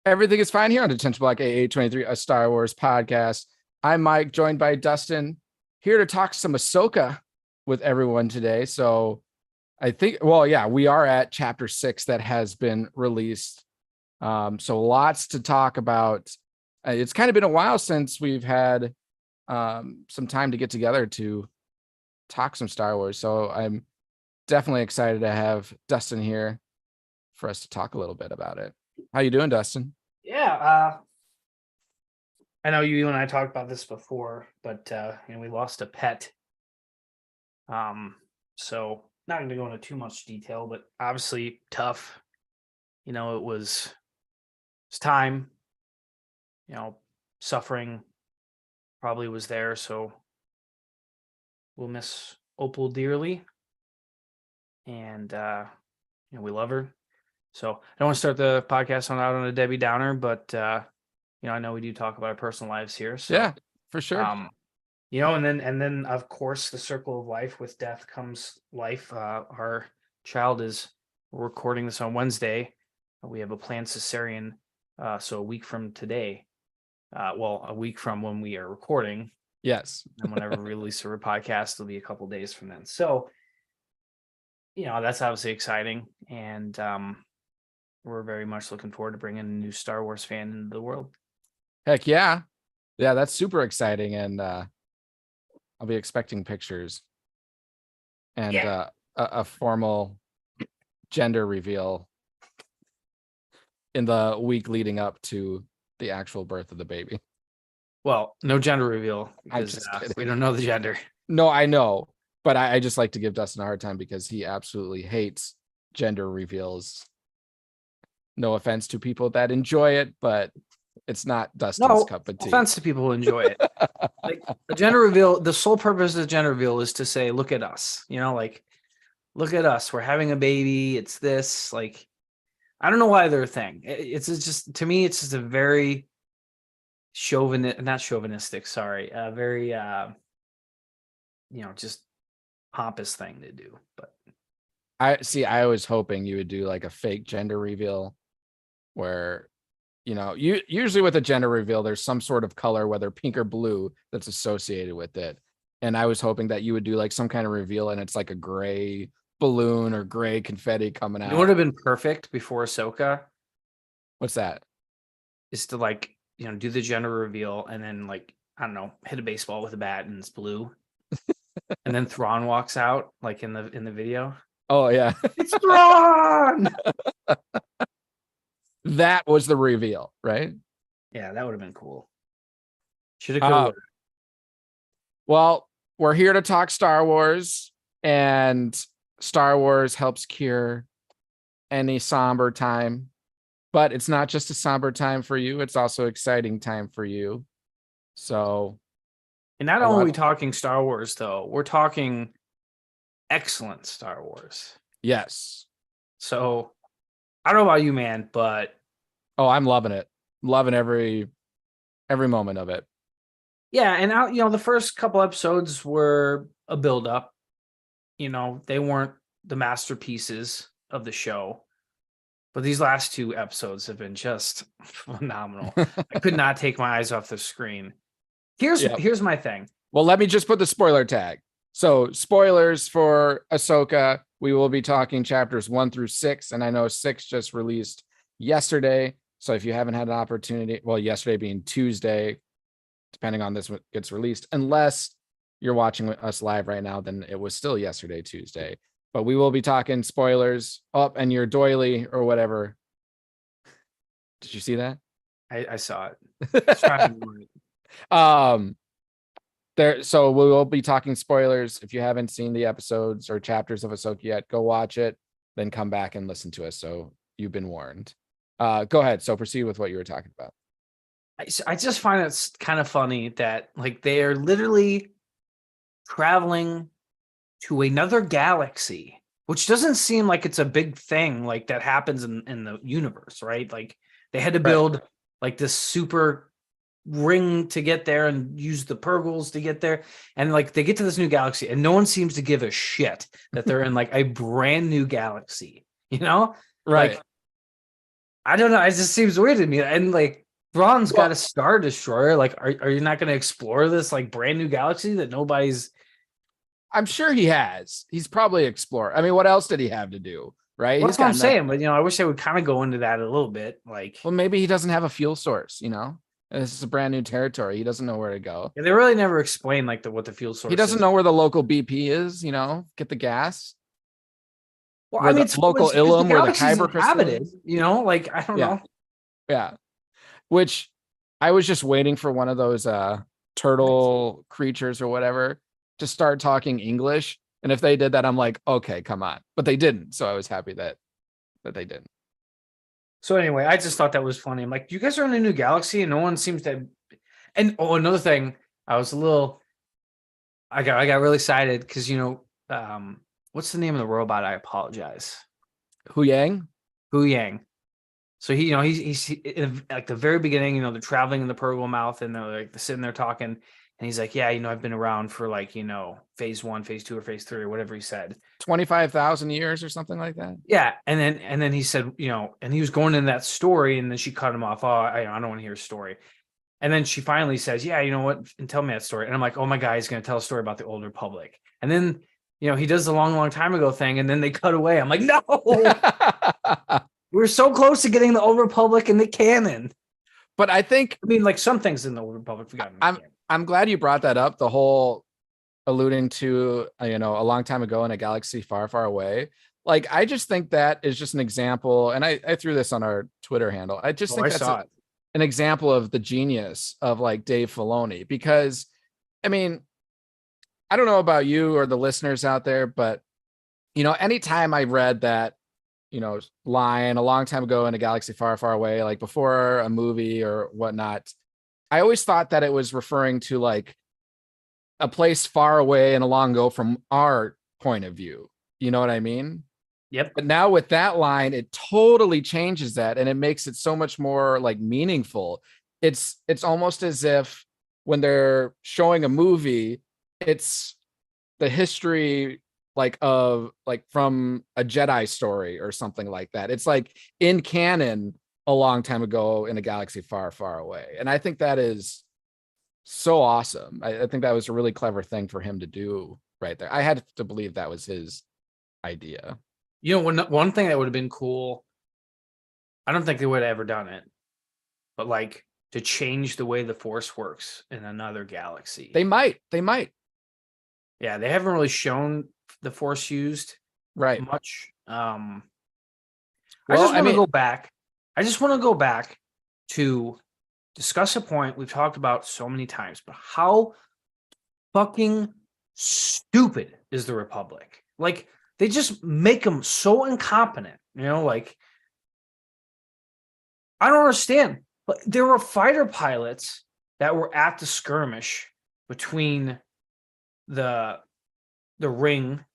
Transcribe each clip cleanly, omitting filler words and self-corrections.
Everything is fine here on Detention Block E33, a Star Wars podcast. I'm Mike, joined by Dustin, here to talk some Ahsoka with everyone today. So I think, we are at chapter 6 that has been released. So lots to talk about. It's kind of been a while since we've had some time to get together to talk some Star Wars. So I'm definitely excited to have Dustin here for us to talk a little bit about it. How you doing, Dustin? Yeah, I know you and I talked about this before, but we lost a pet. So not going to go into too much detail, but obviously tough. It's time. Suffering probably was there, so we'll miss Opal dearly, and we love her. So I don't want to start the podcast out on a Debbie Downer, but I know we do talk about our personal lives here. So yeah, for sure. And then of course the circle of life. With death comes life. Our child we're recording this on Wednesday. We have a planned cesarean, so a week from today. A week from when we are recording. Yes. And whenever we release our podcast, it'll be a couple days from then. So, that's obviously exciting, and we're very much looking forward to bringing a new Star Wars fan into the world. Heck yeah. Yeah, that's super exciting. And I'll be expecting pictures and a formal gender reveal in the week leading up to the actual birth of the baby. Well, no gender reveal because we don't know the gender. No, I know. But I just like to give Dustin a hard time because he absolutely hates gender reveals. No offense to people that enjoy it, but it's not Dustin's cup of tea. No offense to people who enjoy it. Like a gender reveal, the sole purpose of the gender reveal is to say, look at us. Look at us. We're having a baby. It's this. Like, I don't know why they're a thing. It's just, to me, it's just a very not chauvinistic, sorry. Very, just pompous thing to do. But I was hoping you would do like a fake gender reveal where, you usually with a gender reveal, there's some sort of color, whether pink or blue, that's associated with it. And I was hoping that you would do like some kind of reveal and it's like a gray balloon or gray confetti coming out. It would have been perfect before Ahsoka. What's that? Is to do the gender reveal and then I don't know, hit a baseball with a bat and it's blue. And then Thrawn walks out in the video. Oh yeah. It's Thrawn. That was the reveal, right? Yeah, that would have been cool. Should have. Well, we're here to talk Star Wars, and Star Wars helps cure any somber time. But it's not just a somber time for you, it's also exciting time for you. So, and not only are we talking Star Wars, though, we're talking excellent Star Wars. Yes. So I don't know about you, man, but I'm loving it. Loving every moment of it. Yeah, and the first couple episodes were a build-up. They weren't the masterpieces of the show, but these last two episodes have been just phenomenal. I could not take my eyes off the screen. Here's my thing. Well, let me just put the spoiler tag. So, spoilers for Ahsoka. We will be talking chapters 1 through 6, and I know 6 just released yesterday. So if you haven't had an opportunity, yesterday being Tuesday, depending on this gets released, unless you're watching us live right now, then it was still yesterday, Tuesday. But we will be talking spoilers up and your doily or whatever. Did you see that? I saw it. So we will be talking spoilers. If you haven't seen the episodes or chapters of Ahsoka yet, go watch it, then come back and listen to us. So you've been warned. Go ahead. So proceed with what you were talking about. I just find it's kind of funny that they are literally traveling to another galaxy, which doesn't seem like it's a big thing that happens in the universe, right? They had to build this super ring to get there and use the Purgles to get there, and they get to this new galaxy and no one seems to give a shit that they're in a brand new galaxy, right? I don't know. It just seems weird to me. And like Thrawn's got a Star Destroyer. Like, are you not going to explore this like brand new galaxy that nobody's? I'm sure he has. He's probably explored. I mean, what else did he have to do? Right? Well, He's that's what I'm got saying. But I wish they would kind of go into that a little bit. Like, well, maybe he doesn't have a fuel source, And this is a brand new territory. He doesn't know where to go. they really never explain like what the fuel source. He doesn't is. know where the local BP is, get the gas. Well, Where I mean, the local it's Ilum, where the galaxy's Kyber crystal inhabited. is. Like I don't know. Yeah. Which I was just waiting for one of those turtle creatures or whatever to start talking English. And if they did that, I'm like, okay, come on. But they didn't. So I was happy that they didn't. So anyway, I just thought that was funny. I'm like, you guys are in a new galaxy and no one seems to. And another thing, I got really excited because what's the name of the robot? I apologize. Hu Yang. So he's in like the very beginning. They're traveling in the Purgle Mouth and they're like sitting there talking, and he's like, yeah, I've been around for like phase 1, phase 2, or phase 3 or whatever he said, 25,000 years or something like that. Yeah, and then he said, and he was going in that story, and then she cut him off. Oh, I don't want to hear a story. And then she finally says, yeah, you know what? And tell me that story. And I'm like, oh my God, he's going to tell a story about the Old Republic. And then, he does the long time ago thing. And then they cut away. I'm like, no, we're so close to getting the Old Republic in the canon. But I mean, like some things in the Old Republic. I'm glad you brought that up. The whole alluding to, a long time ago in a galaxy far, far away. Like, I just think that is just an example. And I threw this on our Twitter handle. I just think that's an example of the genius of like Dave Filoni, because I mean, I don't know about you or the listeners out there, but anytime I read that, line a long time ago in a galaxy far, far away, like before a movie or whatnot, I always thought that it was referring to like a place far away and a long ago from our point of view. You know what I mean? Yep. But now with that line, it totally changes that, and it makes it so much more like meaningful. It's almost as if when they're showing a movie, it's the history of from a Jedi story or something like that. It's like in canon a long time ago in a galaxy far, far away. And I think that is so awesome. I think that was a really clever thing for him to do right there. I had to believe that was his idea. One thing that would have been cool, I don't think they would have ever done it, but like to change the way the Force works in another galaxy. They might. Yeah, they haven't really shown the Force used much. I just want to go back. I just want to go back to discuss a point we've talked about so many times, but how fucking stupid is the Republic? Like, they just make them so incompetent, like, I don't understand. But there were fighter pilots that were at the skirmish between the ring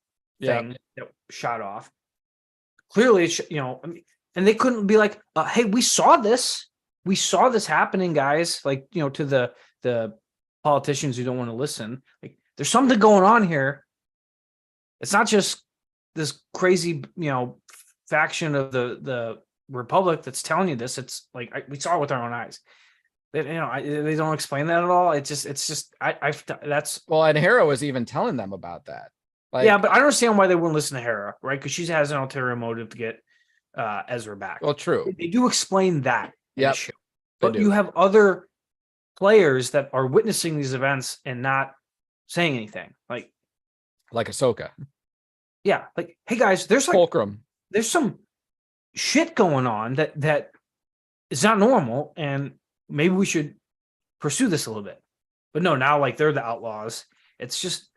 thing that shot off. Clearly, and they couldn't be like, hey, we saw this happening, guys. Like, to the politicians who don't want to listen. Like, there's something going on here. It's not just this crazy, faction of the Republic that's telling you this. It's like we saw it with our own eyes. They don't explain that at all. It's just that's well. And Hera was even telling them about that. Like, yeah, but I don't understand why they wouldn't listen to Hera, right? Because she has an ulterior motive to get Ezra back. Well, true. They do explain that. Yeah, but you have other players that are witnessing these events and not saying anything, like Ahsoka. Yeah, like, hey guys, there's like Fulcrum. There's some shit going on that is not normal, and maybe we should pursue this a little bit. But no, now like they're the outlaws. It's just,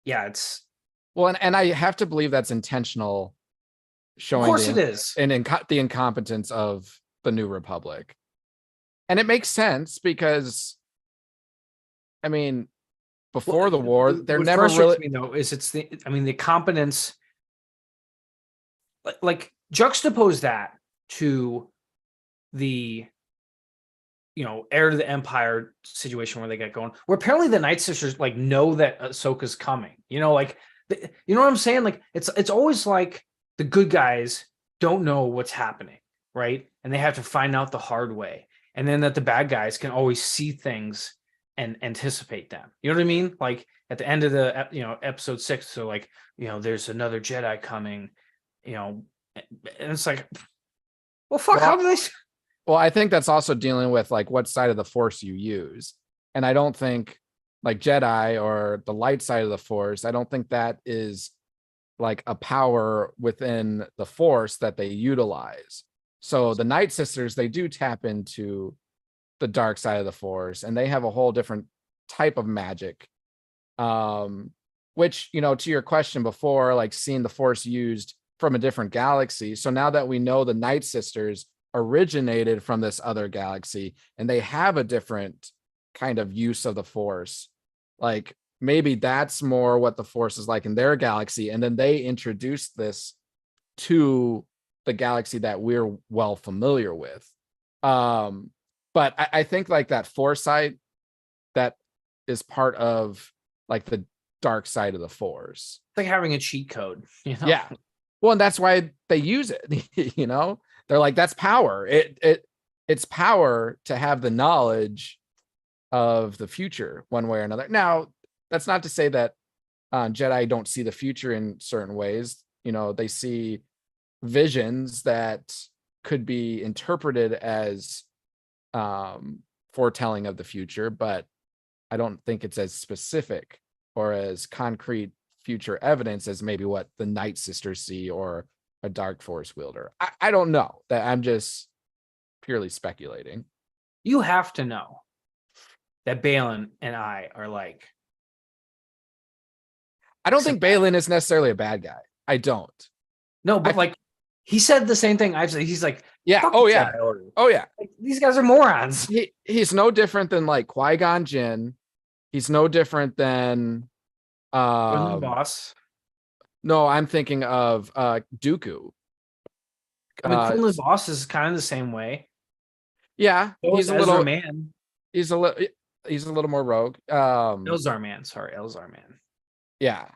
yeah, it's well, and I have to believe that's intentional. Showing, of course, it is, and the incompetence of the New Republic, and it makes sense because, I mean, before the war, they're never really. Me, though, is the competence. Like juxtapose that to the, heir to the Empire situation where they get going, where apparently the Night Sisters like know that Ahsoka's coming. You know what I'm saying? Like it's always like the good guys don't know what's happening. right? And they have to find out the hard way. And then that the bad guys can always see things and anticipate them. You know what I mean? Like at the end of the episode 6, so like, there's another Jedi coming, and it's like, well, fuck, how do they? Well, I think that's also dealing with like what side of the Force you use. And I don't think like Jedi or the light side of the Force, I don't think that is like a power within the Force that they utilize. So the Night Sisters, they do tap into the dark side of the Force, and they have a whole different type of magic. Which, to your question before, like seeing the Force used from a different galaxy. So now that we know the Night Sisters originated from this other galaxy and they have a different kind of use of the Force, like maybe that's more what the Force is like in their galaxy, and then they introduced this to the galaxy that we're well familiar with. But I think like that foresight, that is part of like the dark side of the Force. It's like having a cheat code, Yeah. Well, and that's why they use it. They're like, that's power. It's power to have the knowledge of the future one way or another. Now, that's not to say that Jedi don't see the future in certain ways. They see visions that could be interpreted as foretelling of the future, but I don't think it's as specific or as concrete future evidence as maybe what the Night Sisters see or a dark Force wielder. I don't know. That I'm just purely speculating. You have to know that Balin and I are like. I don't think Balin is necessarily a bad guy. I don't. No, but like he said the same thing I've said. He's like, yeah, oh yeah, oh yeah. Like, these guys are morons. He's no different than like Qui-Gon Jinn. He's no different than the boss. No, I'm thinking of Dooku. I mean, Quinlan Boss is kind of the same way. Yeah, he's a little man. He's a little more rogue. Elzar man, sorry, Elzar man. Yeah,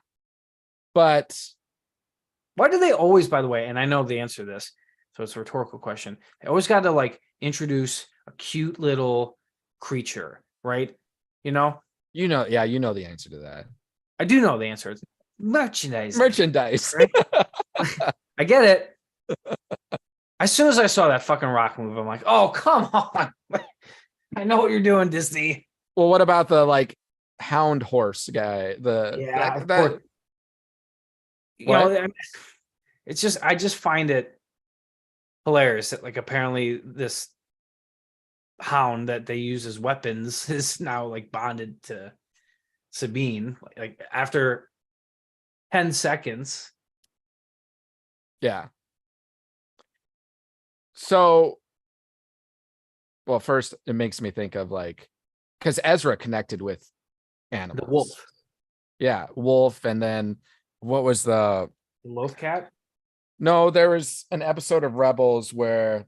but why do they always, by the way, and I know the answer to this, so it's a rhetorical question. They always got to like introduce a cute little creature, right? Yeah, you know the answer to that. I do know the answer. It's merchandise. Right? I get it. As soon as I saw that fucking rock move, I'm like, oh, come on. I know what you're doing, Disney. Well, what about the like hound horse guy? It's just, I just find it hilarious that like apparently this hound that they use as weapons is now like bonded to Sabine, like after 10 seconds. Yeah. So, well, first it makes me think of like, because Ezra connected with animals. The wolf. Yeah, wolf, and then what was the loaf cat? No, there was an episode of Rebels where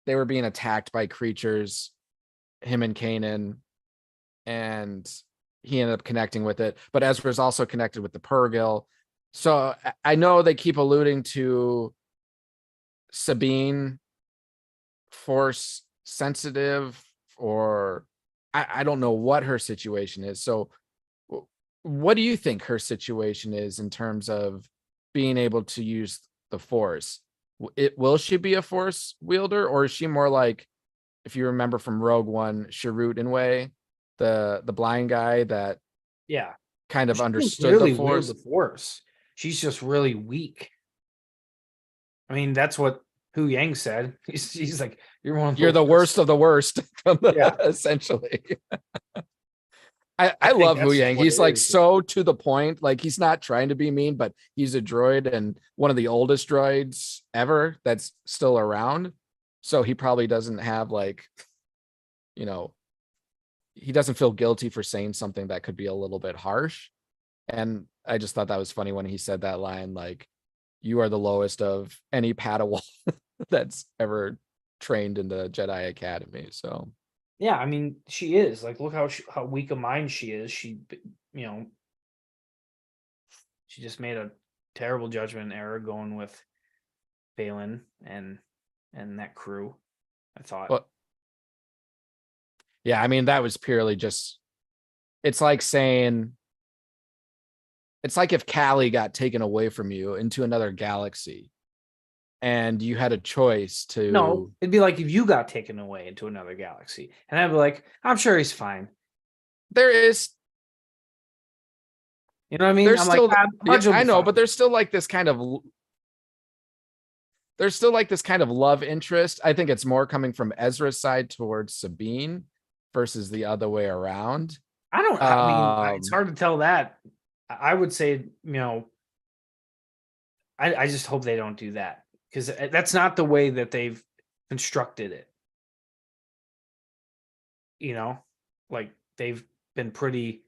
they were being attacked by creatures, him and Kanan, and he ended up connecting with it. But Ezra's also connected with the Purrgil. So I know they keep alluding to Sabine Force sensitive, or I don't know what her situation is. So what do you think her situation is in terms of being able to use the Force? Will she be a Force wielder, or is she more like, if you remember from Rogue One, Chirrut in way, the blind guy that kind of understood really the Force? The Force. She's just really weak. I mean, that's what Hu Yang said. He's like, you're the worst of the worst, essentially. I love Hu Yang. He's like so to the point. Like he's not trying to be mean, but he's a droid and one of the oldest droids ever that's still around. So he probably doesn't have like, he doesn't feel guilty for saying something that could be a little bit harsh. And I just thought that was funny when he said that line, like, you are the lowest of any Padawan that's ever trained in the Jedi Academy. So yeah, I mean, she is like, look how weak of mind she is. She just made a terrible judgment error going with Balin, and and that crew. I thought. Well, yeah, I mean, that was purely just, it's like saying, it's like if Callie got taken away from you into another galaxy and you had a choice to. No, it'd be like if you got taken away into another galaxy, and I'd be like, I'm sure he's fine. There is. You know what I mean? There's I'm still, like, I know, but there's still like this kind of, love interest. I think it's more coming from Ezra's side towards Sabine versus the other way around. I mean, it's hard to tell that. I would say, I just hope they don't do that, because that's not the way that they've constructed it. Like they've been pretty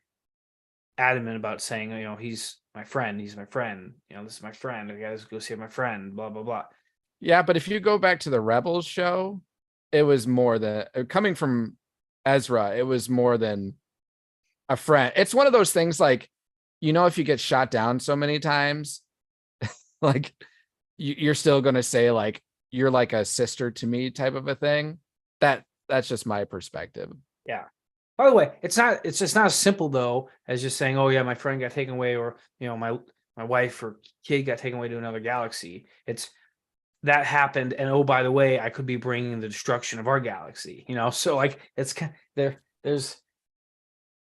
adamant about saying, he's my friend, this is my friend, I gotta go see my friend, blah blah blah. Yeah, but if you go back to the Rebels show, it was more than, coming from Ezra, it was more than a friend. It's one of those things like, if you get shot down so many times, like you're still going to say like, you're like a sister to me type of a thing. That's just my perspective. Yeah. By the way, it's just not as simple though as just saying, oh yeah, my friend got taken away, or, my wife or kid got taken away to another galaxy. It's that happened, and oh, by the way, I could be bringing the destruction of our galaxy. So like it's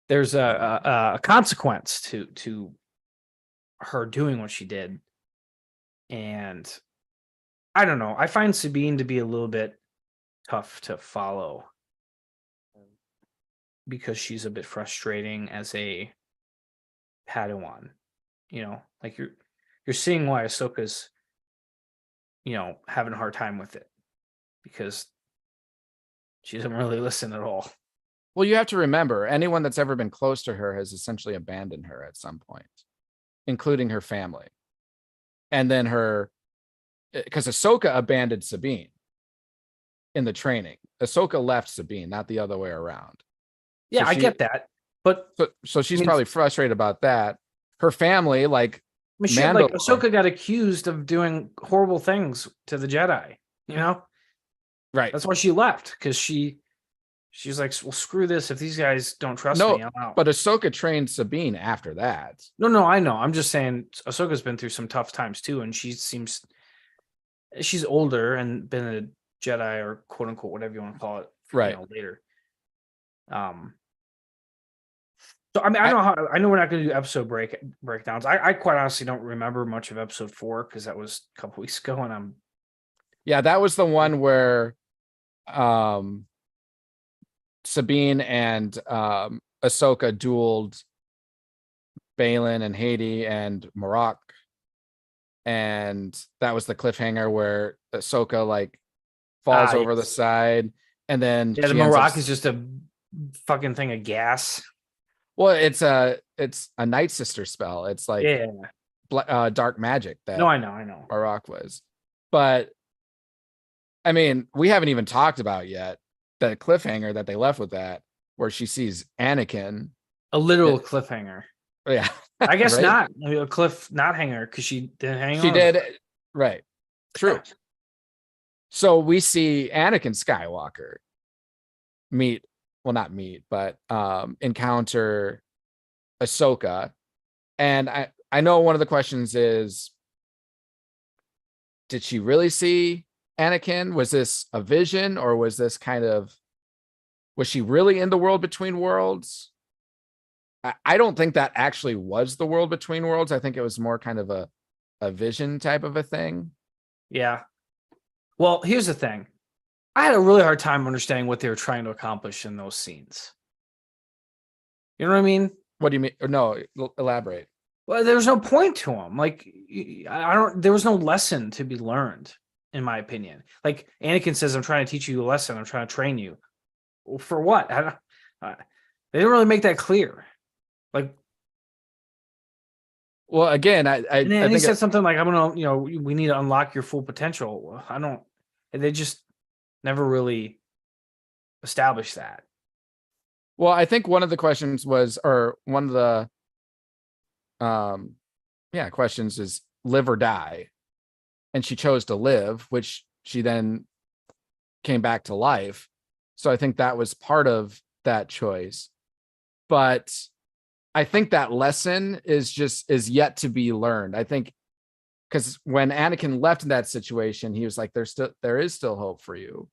there's a consequence to her doing what she did, and I don't know. I find Sabine to be a little bit tough to follow because she's a bit frustrating as a Padawan. Like you're seeing why Ahsoka's having a hard time with it, because she doesn't really listen at all. Well, you have to remember, anyone that's ever been close to her has essentially abandoned her at some point, including her family. And then because Ahsoka abandoned Sabine in the training. Ahsoka left Sabine, not the other way around. Yeah, I get that. But so she's probably frustrated about that. Her family, like, Ahsoka got accused of doing horrible things to the Jedi, Right. That's why she left, because she's like, well, screw this. If these guys don't trust me, I'm out. But Ahsoka trained Sabine after that. No, I know. I'm just saying Ahsoka's been through some tough times too, and she's older and been a Jedi, or quote unquote, whatever you want to call it, right, later. So I mean, I know we're not going to do episode breakdowns. I quite honestly don't remember much of episode 4, because that was a couple weeks ago, and that was the one where Sabine and Ahsoka dueled Baylan and Haiti and Marok, and that was the cliffhanger where Ahsoka like falls over the side, and then the Marok is just a fucking thing of gas. Well, it's a Night Sister spell. It's like dark magic that I know Marok was. But I mean, we haven't even talked about yet the cliffhanger that they left with that, where she sees Anakin. A literal cliffhanger. Yeah. I guess not. A cliff not hanger, because she didn't hang on. She did. Right. True. So we see Anakin Skywalker encounter Ahsoka. And I know one of the questions is, did she really see Anakin? Was this a vision, or was this was she really in the world between worlds? I don't think that actually was the world between worlds. I think it was more kind of a vision type of a thing. Yeah. Well, here's the thing. I had a really hard time understanding what they were trying to accomplish in those scenes. You know what I mean? What do you mean? No, elaborate. Well, there was no point to them. Like, there was no lesson to be learned, in my opinion. Like, Anakin says, I'm trying to teach you a lesson. I'm trying to train you. Well, for what? They didn't really make that clear. Like, well, again, I think he said something like, I'm going to, we need to unlock your full potential. They just never really established that. Well, I think one of the questions was, or one of the questions is live or die. And she chose to live, which she then came back to life. So I think that was part of that choice. But I think that lesson is yet to be learned. I think because when Anakin left in that situation, he was like, there is still hope for you.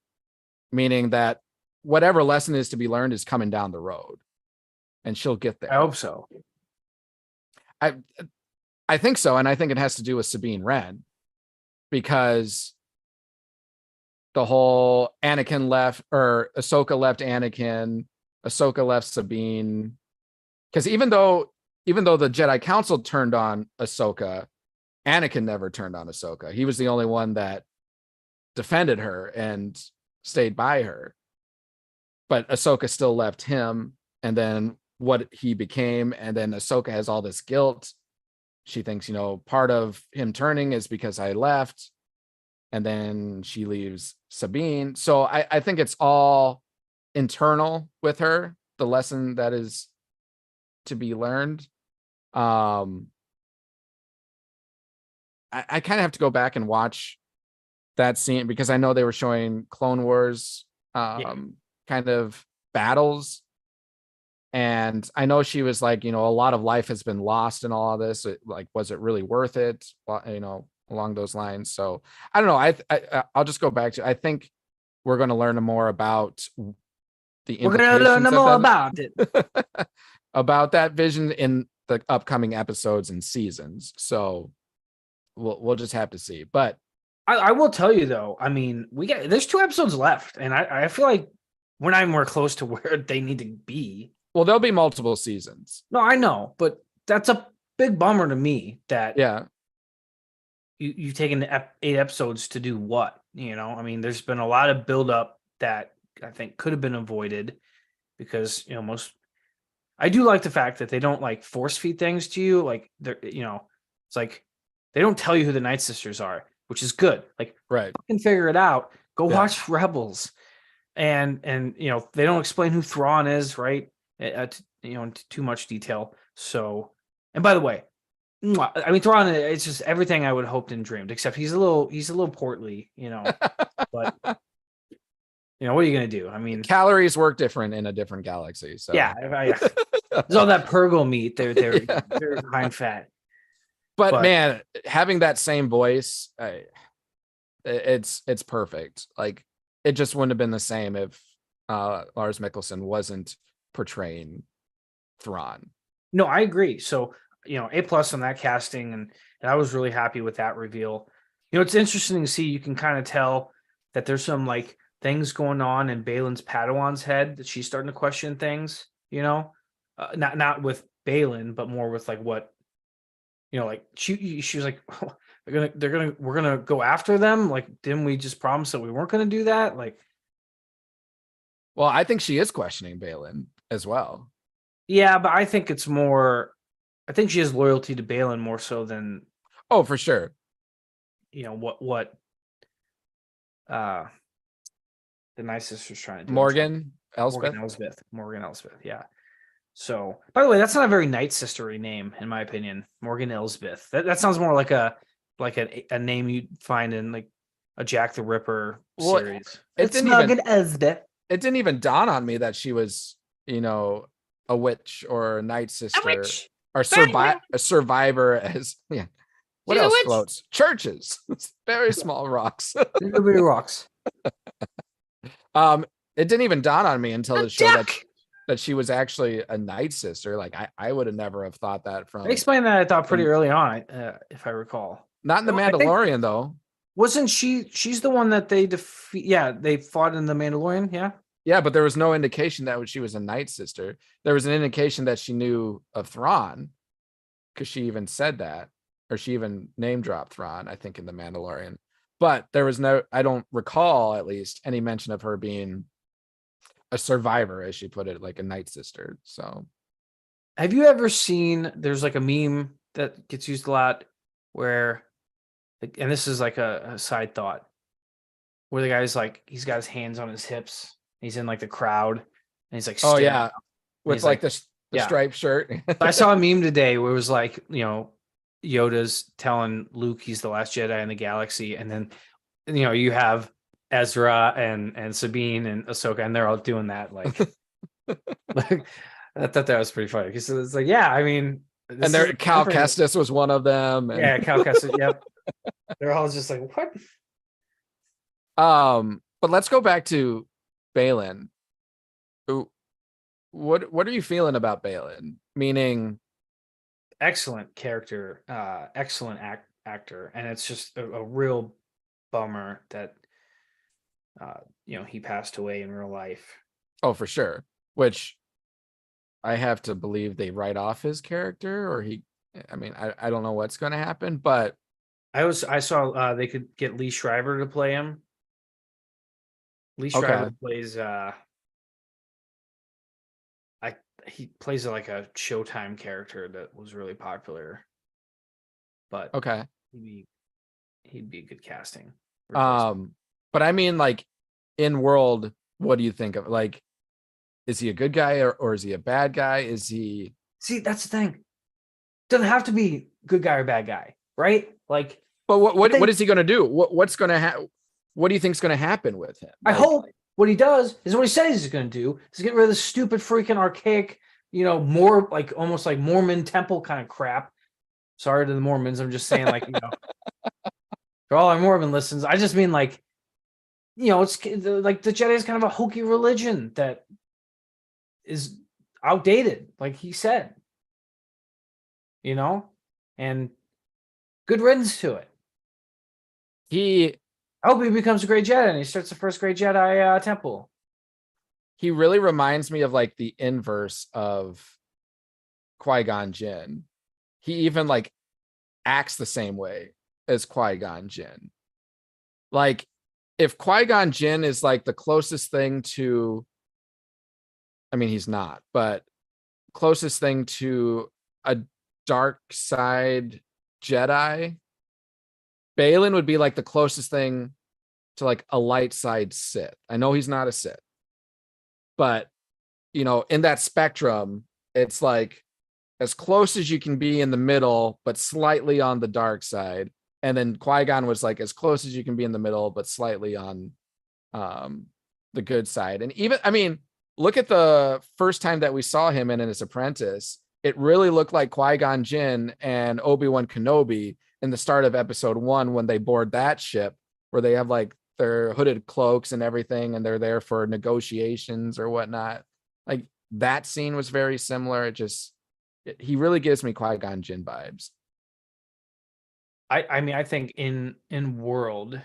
Meaning that whatever lesson is to be learned is coming down the road, and she'll get there. I hope so. I think so. And I think it has to do with Sabine Wren, because the whole Anakin left, or Ahsoka left Anakin, Ahsoka left Sabine. Because even though the Jedi Council turned on Ahsoka, Anakin never turned on Ahsoka. He was the only one that defended her and stayed by her. But Ahsoka still left him, and then what he became, and then Ahsoka has all this guilt. She thinks, part of him turning is because I left, and then she leaves Sabine. So I think it's all internal with her, the lesson that is to be learned. I kind of have to go back and watch that scene, because I know they were showing Clone Wars kind of battles. And I know she was like, a lot of life has been lost in all of this. Was it really worth it? Along those lines. So I don't know. I'll just go back to, I think we're going to learn more about the We're going to learn more about it. About that vision in the upcoming episodes and seasons. So we'll just have to see. But I will tell you though, I mean, there's 2 episodes left, and I feel like we're not more close to where they need to be. Well, there'll be multiple seasons. No, I know, but that's a big bummer to me that you've taken 8 episodes to do what? I mean, there's been a lot of buildup that I think could have been avoided, because I do like the fact that they don't like force feed things to you. Like they're, it's like they don't tell you who the Night Sisters are, which is good. Like, right, you can figure it out. Go watch Rebels, and they don't explain who Thrawn is, right? Into too much detail. So, and by the way, I mean, Thrawn, it's just everything I would have hoped and dreamed, except he's a little portly, but what are you going to do? I mean, calories work different in a different galaxy. So yeah, there's all that Purgle meat. They're high in fat. But man, having that same voice, it's perfect. Like, it just wouldn't have been the same if Lars Mikkelsen wasn't portraying Thrawn. No, I agree. So, A+ on that casting, and I was really happy with that reveal. It's interesting to see. You can kind of tell that there's some like things going on in Balin's Padawan's head, that she's starting to question things. Not with Balin, but more with like what, like she was like, oh, we're gonna go after them. Like, didn't we just promise that we weren't gonna do that? Like, well, I think she is questioning Balin as well. Yeah, but I think it's more. I think she has loyalty to Balin more so than. Oh, for sure. What the Night Sisters trying to do. Morgan Elsbeth. Yeah. So, by the way, that's not a very Night Sistery name, in my opinion. Morgan Elsbeth. That sounds more like a name you'd find in like a Jack the Ripper series. It's Morgan Elsbeth. It didn't even dawn on me that she was, a witch or a Night Sister, or a survivor. As what else floats? Churches, very small rocks. Very rocks. It didn't even dawn on me until the show that she was actually a Night Sister. Like, I would have never have thought that from. They explained that, I thought, pretty early on, if I recall. Not in the Mandalorian though. Wasn't she? She's the one that they defeat. Yeah, they fought in the Mandalorian. Yeah. Yeah, but there was no indication that she was a Night Sister. There was an indication that she knew of Thrawn, because she even said that, or she even name dropped Thrawn, I think, in the Mandalorian. But there was I don't recall, at least, any mention of her being a survivor, as she put it, like a Night Sister. So, have you ever seen? There's like a meme that gets used a lot, where, and this is like a side thought, where the guy's like, he's got his hands on his hips. He's in like the crowd, and he's like, oh yeah, with like the striped shirt. I saw a meme today where it was like, Yoda's telling Luke he's the last Jedi in the galaxy, and then you have Ezra and Sabine and Ahsoka, and they're all doing that. Like, like I thought that was pretty funny because it's like, yeah, I mean, And there, Cal Kestis was one of them. And... yeah, Cal Kestis. Yep, they're all just like, what? But let's go back to Baylan. What are you feeling about Baylan? Meaning, excellent character, excellent actor, and it's just a real bummer that he passed away in real life. Oh, for sure. Which I have to believe they write off his character, or I mean, I don't know what's going to happen, but I saw they could get Lee Schreiber to play him. Lee Schreiber plays he plays like a Showtime character that was really popular. But okay. He'd be a good casting. But I mean, like, in world, what do you think of? Like, is he a good guy or is he a bad guy? Is he... See, that's the thing. Doesn't have to be good guy or bad guy, right? Like, but what is he going to do? What's going to happen? What do you think is going to happen with him? I hope what he does is what he says he's going to do is get rid of the stupid, freaking archaic, more like almost like Mormon temple kind of crap. Sorry to the Mormons. I'm just saying, like, for all our Mormon listens, I just mean, like, it's like the Jedi is kind of a hokey religion that is outdated, like he said, and good riddance to it. I hope he becomes a great Jedi and he starts the first great Jedi temple. He really reminds me of like the inverse of Qui-Gon Jinn. He even like acts the same way as Qui-Gon Jinn. Like, if Qui-Gon Jinn is like the closest thing to, I mean, he's not, but closest thing to a dark side Jedi, Baylan would be like the closest thing to like a light side Sith. I know he's not a Sith, but in that spectrum, it's like as close as you can be in the middle, but slightly on the dark side. And then Qui-Gon was like as close as you can be in the middle, but slightly on the good side. And even, I mean, look at the first time that we saw him in His Apprentice. It really looked like Qui-Gon Jinn and Obi-Wan Kenobi in the start of episode 1 when they board that ship, where they have like their hooded cloaks and everything, and they're there for negotiations or whatnot. Like, that scene was very similar. He really gives me Qui-Gon Jinn vibes. I mean, I think in world,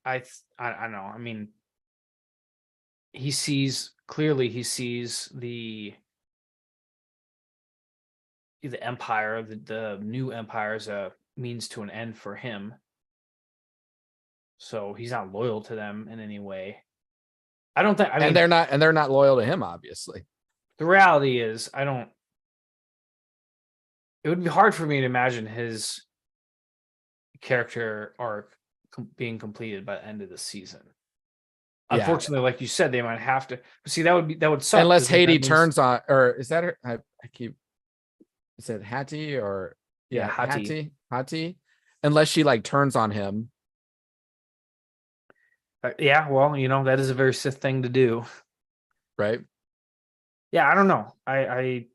I don't know. I mean, he sees the empire, the new empire, as a means to an end for him. So he's not loyal to them in any way. I don't think. I mean, they're not loyal to him, obviously. The reality is, it would be hard for me to imagine his character arc being completed by the end of the season. Yeah. Unfortunately, like you said, they might have to. See, that would suck. Unless Hattie turns on, or is that her? Is it Hattie or Hattie? Unless she like turns on him. Yeah, well, that is a very Sith thing to do, right? Yeah, I don't know. I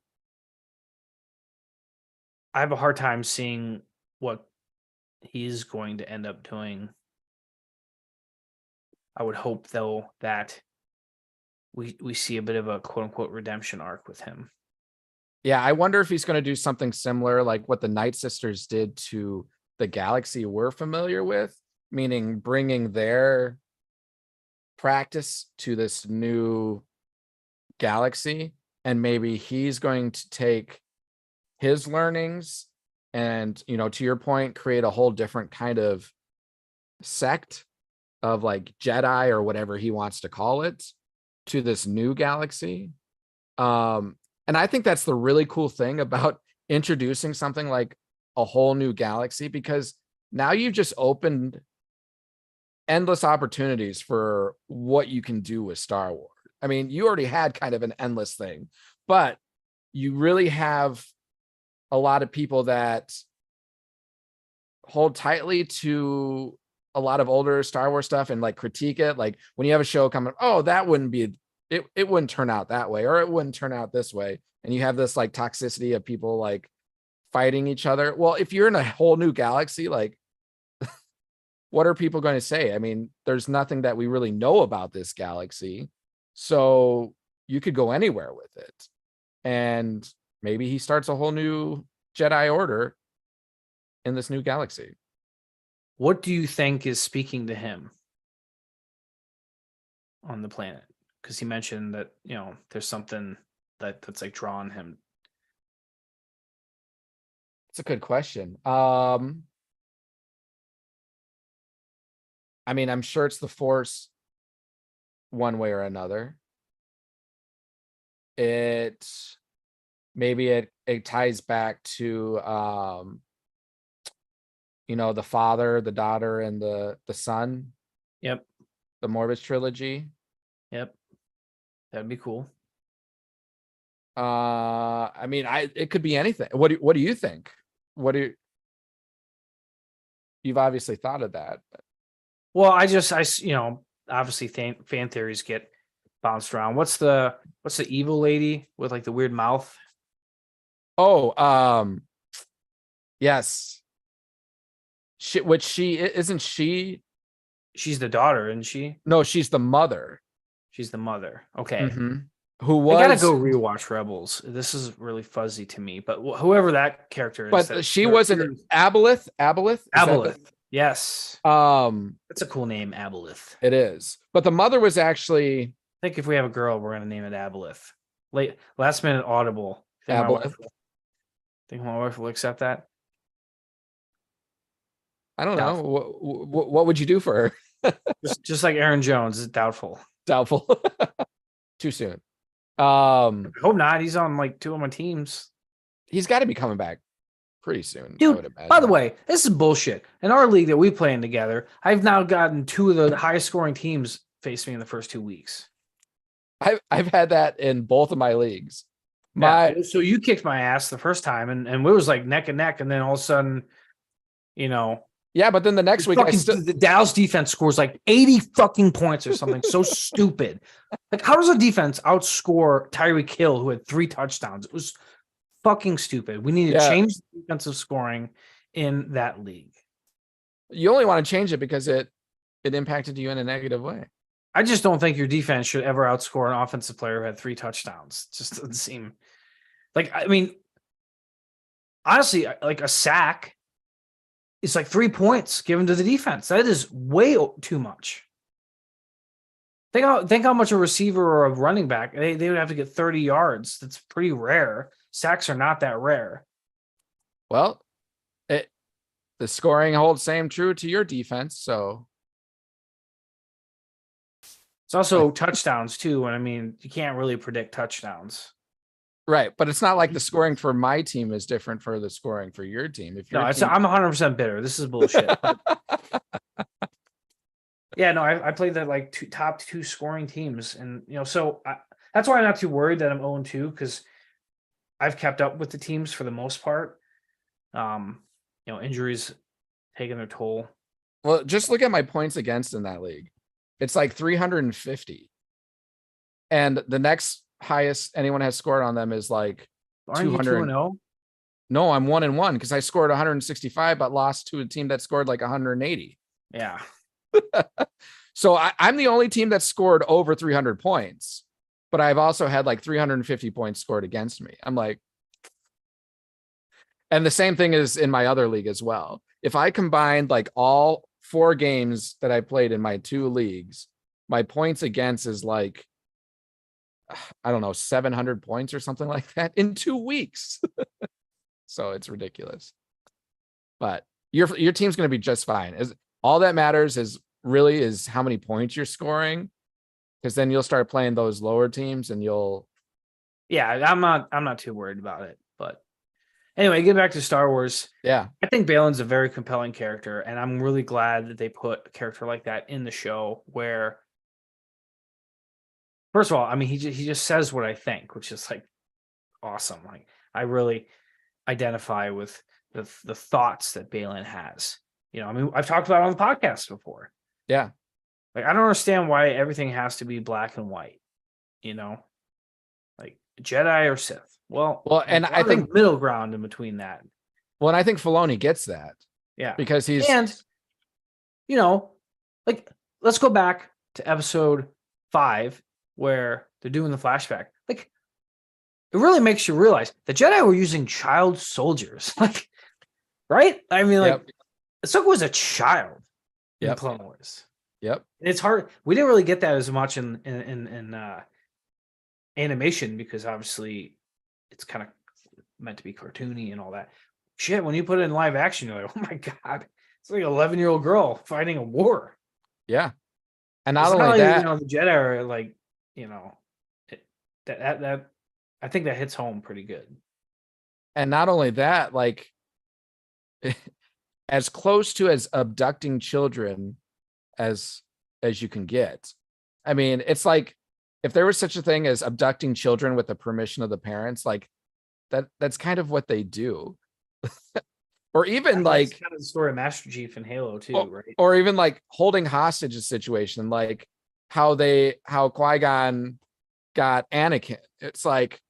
have a hard time seeing what he's going to end up doing. I would hope, though, that we see a bit of a quote unquote redemption arc with him. Yeah, I wonder if he's going to do something similar like what the Night Sisters did to the galaxy we're familiar with, meaning bringing their practice to this new galaxy, and maybe he's going to take his learnings and, to your point, create a whole different kind of sect of like Jedi or whatever he wants to call it to this new galaxy. And I think that's the really cool thing about introducing something like a whole new galaxy, because now you've just opened endless opportunities for what you can do with Star Wars. I mean, you already had kind of an endless thing, but you really have a lot of people that hold tightly to a lot of older Star Wars stuff and like critique it. Like when you have a show coming, oh, that wouldn't be it wouldn't turn out that way, or it wouldn't turn out this way. And you have this like toxicity of people like fighting each other. Well, if you're in a whole new galaxy, like what are people going to say? I mean, there's nothing that we really know about this galaxy. So you could go anywhere with it. And maybe he starts a whole new Jedi Order in this new galaxy. What do you think is speaking to him on the planet? Because he mentioned that, there's something that's like drawing him. It's a good question. I mean, I'm sure it's the Force one way or another. Maybe it ties back to the father, the daughter, and the son. Yep. The Morbus trilogy. Yep. That'd be cool. I mean, it could be anything. What do you think? You've obviously thought of that. Well, obviously fan theories get bounced around. What's the evil lady with like the weird mouth? Oh, yes. She's the daughter, isn't she? No, she's the mother. She's the mother. Okay. Mm-hmm. I gotta go rewatch Rebels. This is really fuzzy to me, but whoever that character is. But she wasn't Aboleth. Aboleth. Yes. That's a cool name, Aboleth. It is. But the mother was actually. I think if we have a girl, we're gonna name it Aboleth. Last minute audible. Aboleth. Think my wife will accept that? I don't know. What would you do for her? just like Aaron Jones is doubtful. Too soon. I hope not. He's on like 2 of my teams. He's got to be coming back pretty soon. Dude, by the way, this is bullshit. In our league that we play in together, I've now gotten 2 of the highest scoring teams face me in the first 2 weeks. I've had that in both of my leagues. So you kicked my ass the first time, and it was like neck and neck, and then all of a sudden, Yeah, but then the next week, the Dallas defense scores like 80 fucking points or something so stupid. Like, how does a defense outscore Tyreek Hill, who had 3 touchdowns? It was fucking stupid. We need to change the defensive scoring in that league. You only want to change it because it impacted you in a negative way. I just don't think your defense should ever outscore an offensive player who had 3 touchdowns. It just doesn't seem like, I mean, honestly, like a sack. It's like 3 points given to the defense. That is way too much. Think how much a receiver or a running back, they would have to get 30 yards. That's pretty rare. Sacks are not that rare. Well, the scoring holds same true to your defense. So it's also touchdowns too. And I mean, you can't really predict touchdowns. Right, but it's not like the scoring for my team is different for the scoring for your team. I'm 100% bitter. This is bullshit. Yeah, no, I played the like top 2 scoring teams, and so that's why I'm not too worried that I'm 0-2 because I've kept up with the teams for the most part. Injuries taking their toll. Well, just look at my points against in that league. It's like 350, and the next highest anyone has scored on them is like 200. 2-0? No, I'm 1-1 because I scored 165 but lost to a team that scored like 180. Yeah. So I'm the only team that scored over 300 points, but I've also had like 350 points scored against me. I'm like, and the same thing is in my other league as well. If I combined like all 4 games that I played in my 2 leagues, my points against is like, I don't know, 700 points or something like that in 2 weeks. So it's ridiculous. But your team's going to be just fine. All that matters is how many points you're scoring, because then you'll start playing those lower teams and you'll. Yeah, I'm not too worried about it. But anyway, get back to Star Wars. Yeah, I think Balin's a very compelling character, and I'm really glad that they put a character like that in the show where. First of all, I mean, he just says what I think, which is like awesome. Like I really identify with the thoughts that Balin has. I mean, I've talked about it on the podcast before. Yeah. Like, I don't understand why everything has to be black and white, like Jedi or Sith. Well, and I think middle ground in between that. Well, and I think Filoni gets that. Yeah. Because he's, and, like, let's go back to episode 5 where they're doing the flashback. Like, it really makes you realize the Jedi were using child soldiers. Like, right? I mean, like, Ahsoka was a child in Clone Wars. Yep. It's hard. We didn't really get that as much in animation because obviously it's kind of meant to be cartoony and all that. Shit, when you put it in live action, you're like, oh my God, it's like an 11-year-old girl fighting a war. Yeah. And not It's only like, that, the Jedi are like, that I think that hits home pretty good. And not only that, like, as close to as abducting children as you can get. I mean, it's like if there was such a thing as abducting children with the permission of the parents, like that's kind of what they do. Or even like kind of the story of Master Chief and Halo too, right? Or even like holding hostage a situation, like how Qui-Gon got Anakin. It's like,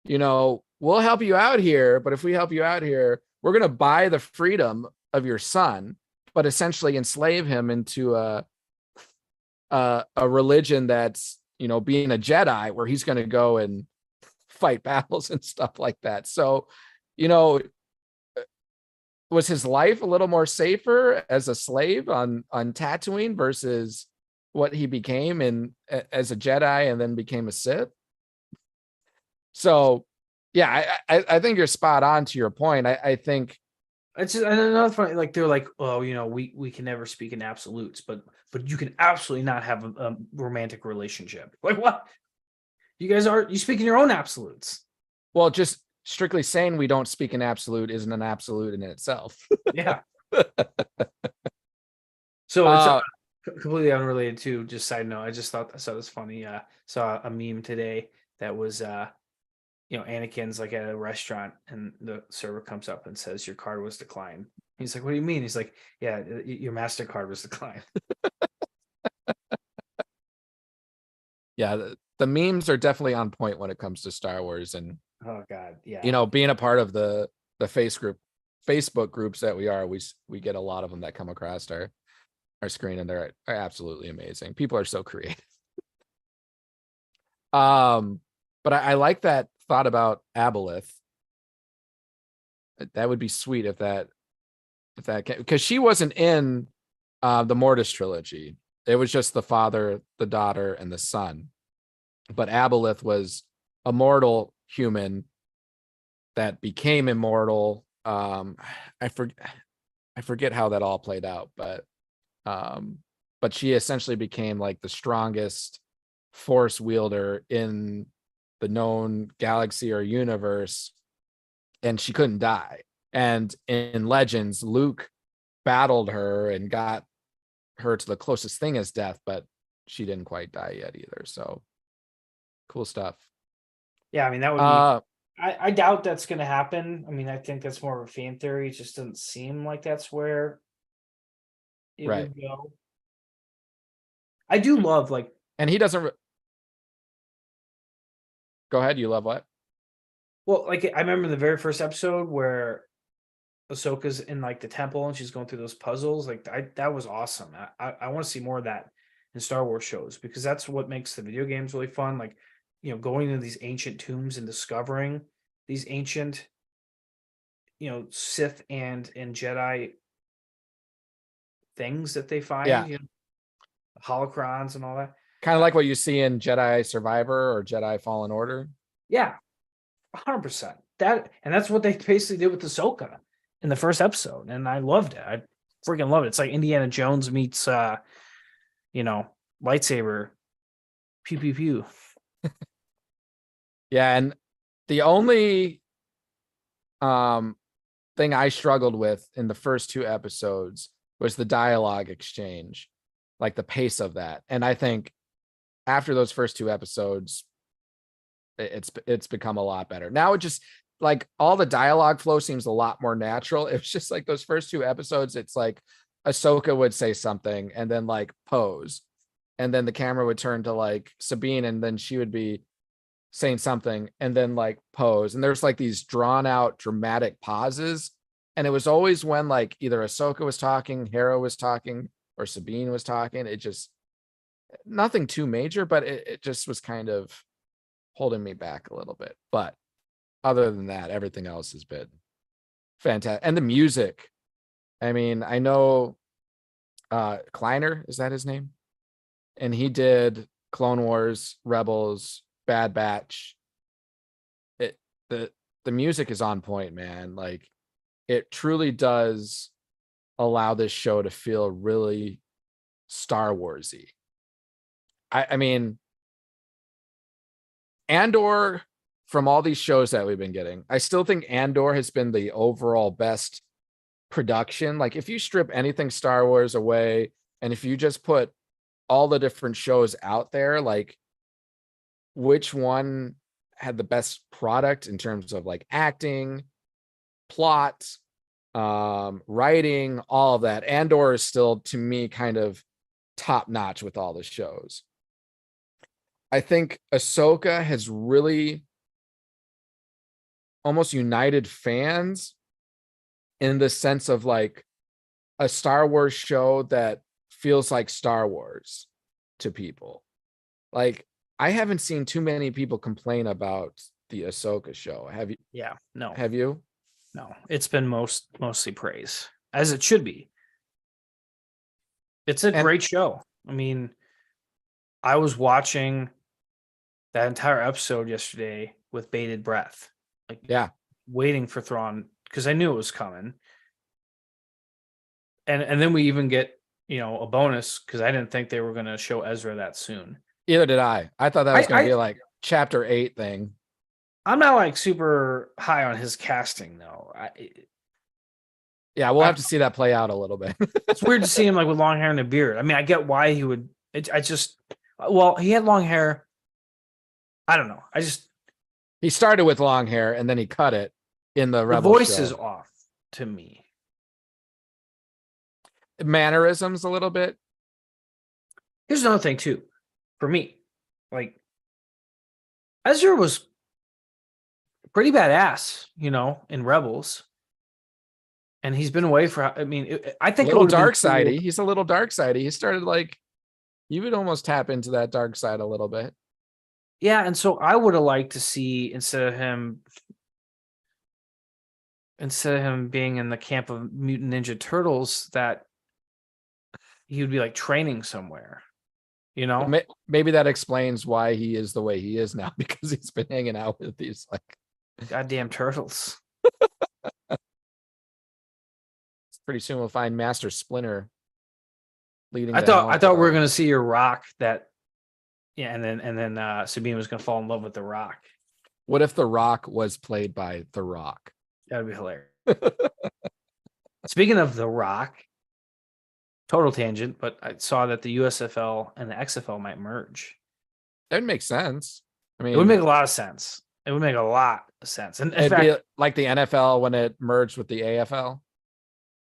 we'll help you out here, but if we help you out here, we're going to buy the freedom of your son, but essentially enslave him into a religion that's, being a Jedi, where he's going to go and fight battles and stuff like that. So, was his life a little more safer as a slave on Tatooine versus what he became as a Jedi and then became a Sith? So, yeah, I think you're spot on to your point. I think it's just another funny, like they're like, oh, we can never speak in absolutes, but you can absolutely not have a romantic relationship. Like, what? You speak in your own absolutes. Well, just strictly saying we don't speak in absolute isn't an absolute in itself. Yeah. So it's completely unrelated to, just side note, I saw this funny. Saw a meme today that was Anakin's like at a restaurant and the server comes up and says your card was declined. He's like, what do you mean? He's like, yeah, your MasterCard was declined. Yeah, the memes are definitely on point when it comes to Star Wars. And oh God, yeah. Being a part of the Facebook groups that we get a lot of them that come across our screen, and they're absolutely amazing. People are so creative. But I like that thought about Aboleth. That would be sweet if that because she wasn't in the Mortis trilogy. It was just the father, the daughter, and the son. But Aboleth was a mortal human that became immortal. I forget how that all played out, but she essentially became like the strongest force wielder in the known galaxy or universe, and she couldn't die. And in Legends, Luke battled her and got her to the closest thing as death, but she didn't quite die yet either. So cool stuff. Yeah, I mean, that would be, I doubt that's going to happen. I mean, I think that's more of a fan theory. It just doesn't seem like that's where it would go. I do love, like, and he doesn't go ahead. You love what? Well, like, I remember the very first episode where Ahsoka's in like the temple and she's going through those puzzles. Like, that was awesome. I want to see more of that in Star Wars shows, because that's what makes the video games really fun. Like, going into these ancient tombs and discovering these ancient, Sith and Jedi things that they find. Yeah. Holocrons and all that. Kind of like what you see in Jedi Survivor or Jedi Fallen Order. Yeah, 100%. That's what they basically did with Ahsoka in the first episode, and I loved it. I freaking love it. It's like Indiana Jones meets, lightsaber. Pew pew pew. Yeah, and the only thing I struggled with in the first 2 episodes was the dialogue exchange, like the pace of that. And I think after those first 2 episodes, it's become a lot better. Now it just, like, all the dialogue flow seems a lot more natural. It's just like those first 2 episodes, it's like Ahsoka would say something and then like pose, and then the camera would turn to like Sabine, and then she would be saying something and then like pose, and there's like these drawn out dramatic pauses, and it was always when like either Ahsoka was talking, Hera was talking, or Sabine was talking. It just, nothing too major, but it just was kind of holding me back a little bit. But other than that, everything else has been fantastic. And the music, I mean, I know Kleiner, is that his name? And he did Clone Wars, Rebels, Bad Batch. The music is on point, man. Like, it truly does allow this show to feel really Star Warsy. I mean, Andor, from all these shows that we've been getting, I still think Andor has been the overall best production. Like, if you strip anything Star Wars away, and if you just put all the different shows out there, like, which one had the best product in terms of like acting, plot, writing, all of that? Andor is still, to me, kind of top notch with all the shows. I think Ahsoka has really almost united fans in the sense of like a Star Wars show that feels like Star Wars to people. Like, I haven't seen too many people complain about the Ahsoka show. Have you? Yeah, no, Have you? no. It's been mostly praise, as it should be. It's a great show. I mean, I was watching that entire episode yesterday with bated breath, like, Yeah, waiting for Thrawn, because I knew it was coming. And then we even get, a bonus, because I didn't think they were going to show Ezra that soon. either did I. I thought that was going to I- be like chapter 8 thing. I'm not like super high on his casting though. Yeah, we'll have to see that play out a little bit. It's weird to see him like with long hair and a beard. I mean, I get why he would. Well, he had long hair. I don't know. He started with long hair and then he cut it in the Rebel voice show. is off to me. Mannerisms a little bit. Here's another thing too, for me, like, Ezra was pretty badass, in Rebels, and he's been away for. I mean, I think A little it would've been dark cool. sidey. He's a little dark sidey. He started like, you would almost tap into that dark side a little bit. Yeah, and so I would have liked to see, instead of him being in the camp of Mutant Ninja Turtles, that he would be like training somewhere, Maybe that explains why he is the way he is now, because he's been hanging out with these like goddamn turtles. Pretty soon we'll find Master Splinter leading. I thought we were gonna see your Rock that, yeah, and then Sabine was gonna fall in love with the Rock. What if the Rock was played by The Rock? That'd be hilarious. Speaking of the Rock, total tangent, but I saw that the USFL and the XFL might merge. That would make sense. I mean, It would make a lot of sense. It would make a lot of sense. And in it'd fact, be like the NFL when it merged with the AFL.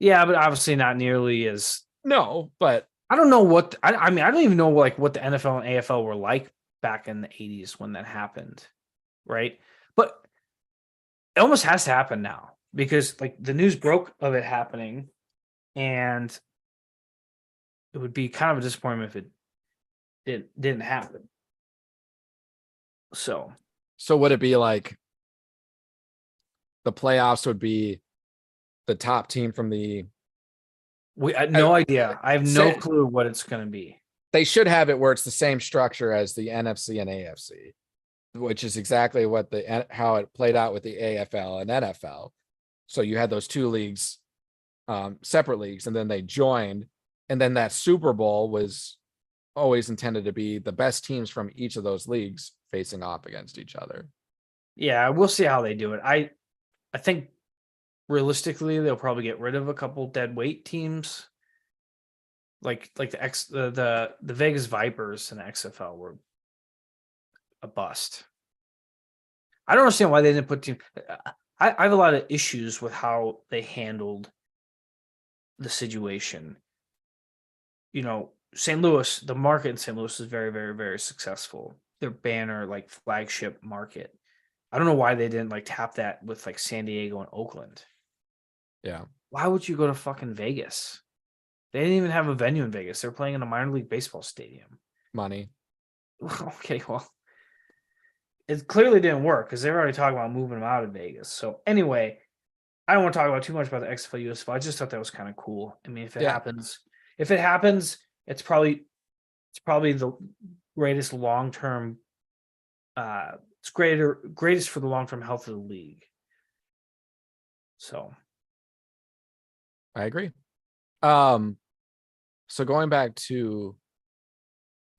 yeah, but obviously not nearly as. No, but I don't know what. I mean, I don't even know like what the NFL and AFL were like back in the 80s when that happened, right? But it almost has to happen now, because like the news broke of it happening, and it would be kind of a disappointment if it didn't happen. So would it be like the playoffs would be the top team from the? I had no idea. I have no clue what it's going to be. They should have it where it's the same structure as the NFC and AFC, which is exactly how it played out with the AFL and NFL. So you had those two leagues, separate leagues, and then they joined, and then that Super Bowl was always intended to be the best teams from each of those leagues facing off against each other. Yeah, we'll see how they do it. I think realistically they'll probably get rid of a couple dead weight teams. Like the Vegas Vipers and XFL were a bust. I don't understand why they didn't put team. I have a lot of issues with how they handled the situation. St. Louis, the market in St. Louis is very, very, very successful. Their banner, like flagship market. I don't know why they didn't like tap that with like San Diego and Oakland. Yeah. Why would you go to fucking Vegas? They didn't even have a venue in Vegas. They're playing in a minor league baseball stadium. Money. Okay, well, it clearly didn't work because they're already talking about moving them out of Vegas. So anyway, I don't want to talk about too much about the XFL USFL. I just thought that was kind of cool. I mean, if it happens, it's probably the greatest long term. It's greatest for the long term health of the league. So, I agree. So going back to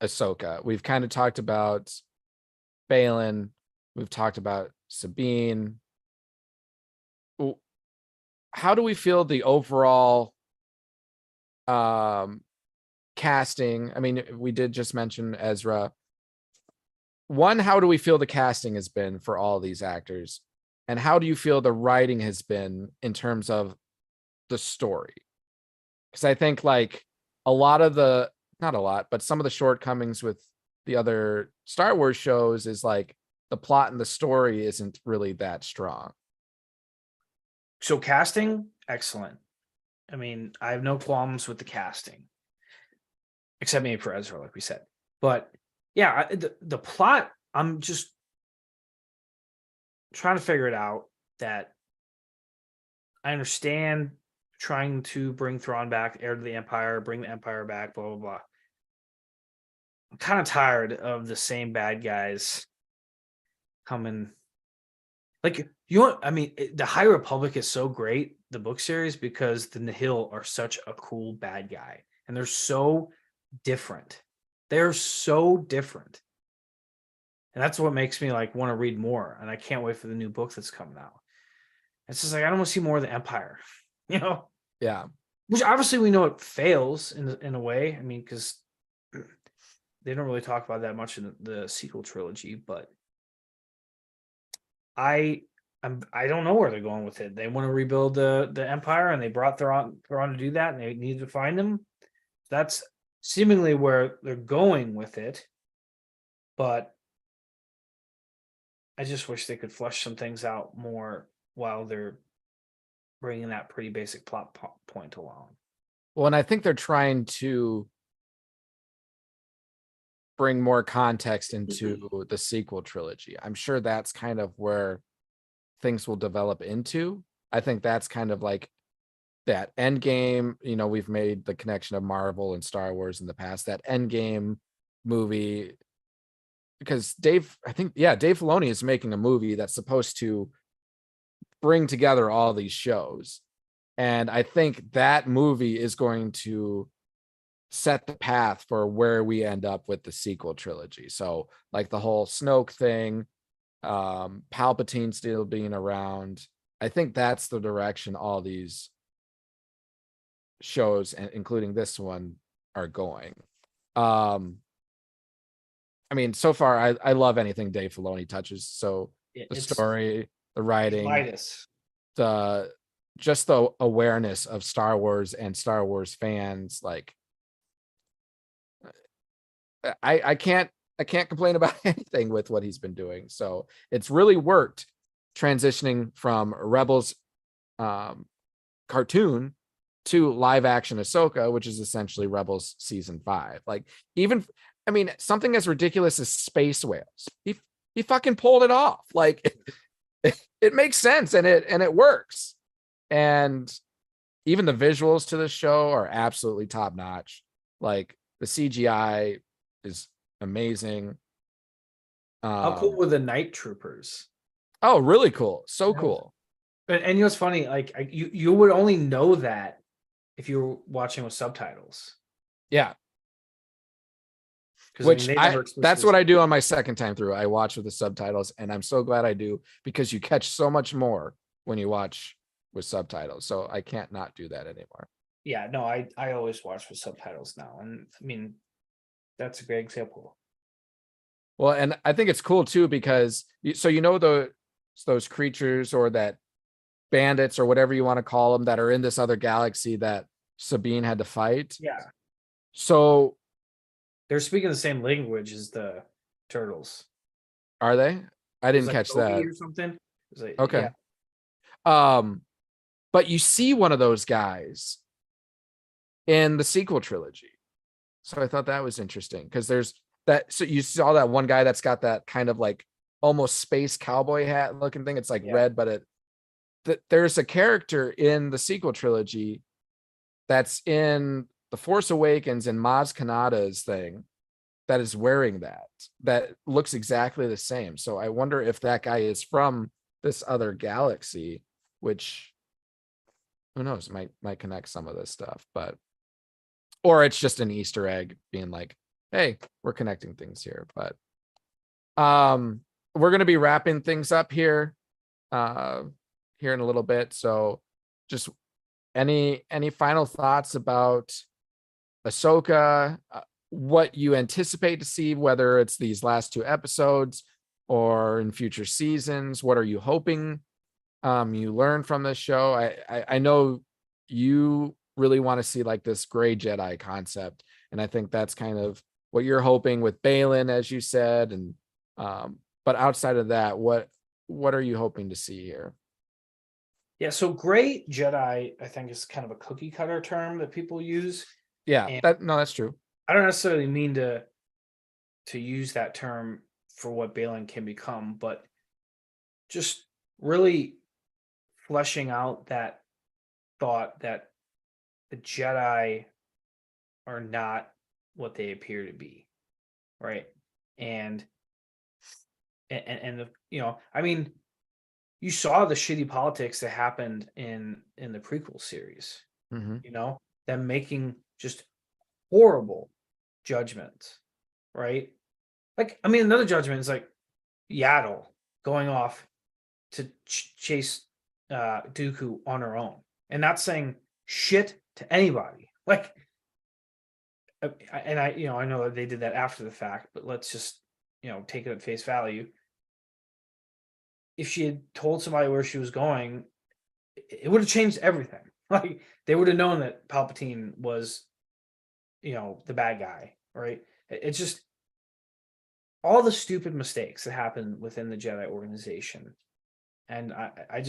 Ahsoka, we've kind of talked about Balin. We've talked about Sabine. How do we feel the overall casting? I mean, we did just mention Ezra. One, how do we feel the casting has been for all these actors? And how do you feel the writing has been in terms of the story? Because I think like a lot of the, not a lot, but some of the shortcomings with the other Star Wars shows is like the plot and the story isn't really that strong. So casting, excellent. I mean, I have no qualms with the casting, except maybe for Ezra, like we said. But yeah, the plot, I'm just trying to figure it out. That I understand trying to bring Thrawn back, heir to the Empire, bring the Empire back, blah blah blah. I'm kind of tired of the same bad guys coming. Like the High Republic is so great, the book series, because the Nihil are such a cool bad guy, and they're so different. They're so different, and that's what makes me like want to read more. And I can't wait for the new book that's coming out. It's just like I don't want to see more of the Empire, Yeah. Which obviously we know it fails in a way. I mean, because they don't really talk about that much in the sequel trilogy, but I don't know where they're going with it. They want to rebuild the Empire, and they brought Thrawn to do that, and they need to find him. That's seemingly where they're going with it, but I just wish they could flesh some things out more while they're bringing that pretty basic plot point along. Well, and I think they're trying to bring more context into the sequel trilogy. I'm sure that's kind of where things will develop into. I think that's kind of like that end game. We've made the connection of Marvel and Star Wars in the past, that end game movie, because Dave Filoni is making a movie that's supposed to bring together all these shows. And I think that movie is going to set the path for where we end up with the sequel trilogy. So like the whole Snoke thing, Palpatine still being around, I think that's the direction all these shows, and including this one, are going. I mean, so far I love anything Dave Filoni touches. So the story, the writing, just the awareness of Star Wars and Star Wars fans, like I can't complain about anything with what he's been doing. So it's really worked transitioning from Rebels cartoon to live action Ahsoka, which is essentially Rebels season 5. Like, even, I mean, something as ridiculous as space whales, he fucking pulled it off. Like it makes sense, and it works. And even the visuals to this show are absolutely top notch. Like the CGI is amazing. How cool were the night troopers? Oh, really cool. So cool. And what's funny, like you would only know that if you were watching with subtitles. Yeah. Which that's what I do on my second time through. I watch with the subtitles, and I'm so glad I do, because you catch so much more when you watch with subtitles. So I can't not do that anymore. Yeah, no, I always watch with subtitles now. And I mean, that's a great example. Well, and I think it's cool too, because those creatures, or that bandits, or whatever you want to call them, that are in this other galaxy that Sabine had to fight. Yeah. So They're speaking the same language as the turtles. are they? I It's didn't like catch Toby that. or something. It's like, Okay. yeah. But you see one of those guys in the sequel trilogy. So I thought that was interesting because there's that. So you saw that one guy that's got that kind of like almost space cowboy hat looking thing. It's like red, but there's a character in the sequel trilogy that's in The Force Awakens and Maz Kanata's thing that is wearing that looks exactly the same. So I wonder if that guy is from this other galaxy, which who knows, might connect some of this stuff, but or it's just an Easter egg being like, hey, we're connecting things here. But we're gonna be wrapping things up here here in a little bit. So just any final thoughts about Ahsoka, what you anticipate to see, whether it's these last 2 episodes or in future seasons? What are you hoping you learn from this show? I know you really want to see like this gray Jedi concept, and I think that's kind of what you're hoping with Balin, as you said. And but outside of that, what are you hoping to see here? Yeah, so gray Jedi, I think, is kind of a cookie cutter term that people use. Yeah, And that's true. I don't necessarily mean to use that term for what Balin can become, but just really fleshing out that thought that the Jedi are not what they appear to be, right? And I mean, you saw the shitty politics that happened in the prequel series. Mm-hmm. Them making just horrible judgments, right? Like, I mean, another judgment is like Yaddle going off to chase Dooku on her own and not saying shit to anybody. Like, and I know that they did that after the fact, but let's just take it at face value. If she had told somebody where she was going, it would have changed everything. Like, they would have known that Palpatine was, the bad guy, right? It's just all the stupid mistakes that happen within the Jedi organization. And I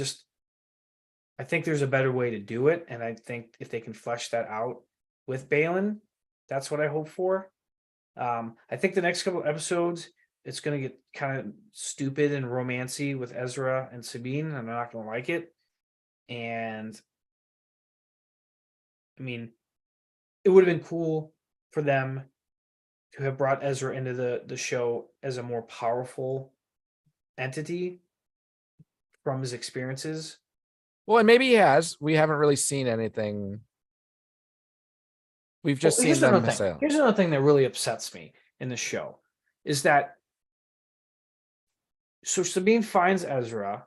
think there's a better way to do it. And I think if they can flesh that out with Balin, that's what I hope for. I think the next couple of episodes, it's going to get kind of stupid and romancy with Ezra and Sabine. I'm not going to like it. And I mean, it would have been cool for them to have brought Ezra into the show as a more powerful entity from his experiences. Well, and maybe he has. We haven't really seen anything. We've just seen them miss out. Here's another thing that really upsets me in the show is that so Sabine finds Ezra,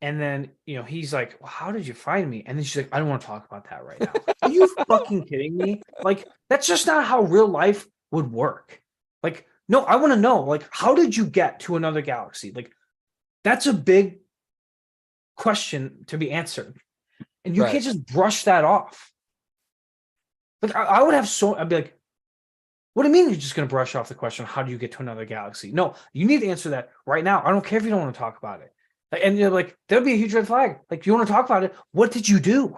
and then he's like, well, "How did you find me?" And then she's like, "I don't want to talk about that right now." Are you fucking kidding me? Like, that's just not how real life would work. Like, no, I want to know. Like, how did you get to another galaxy? Like, that's a big question to be answered, and you can't just brush that off. Like, I would have I'd be like, what do you mean you're just going to brush off the question, how do you get to another galaxy? No, you need to answer that right now. I don't care if you don't want to talk about it. And you're like, that would be a huge red flag. Like, you want to talk about it? What did you do?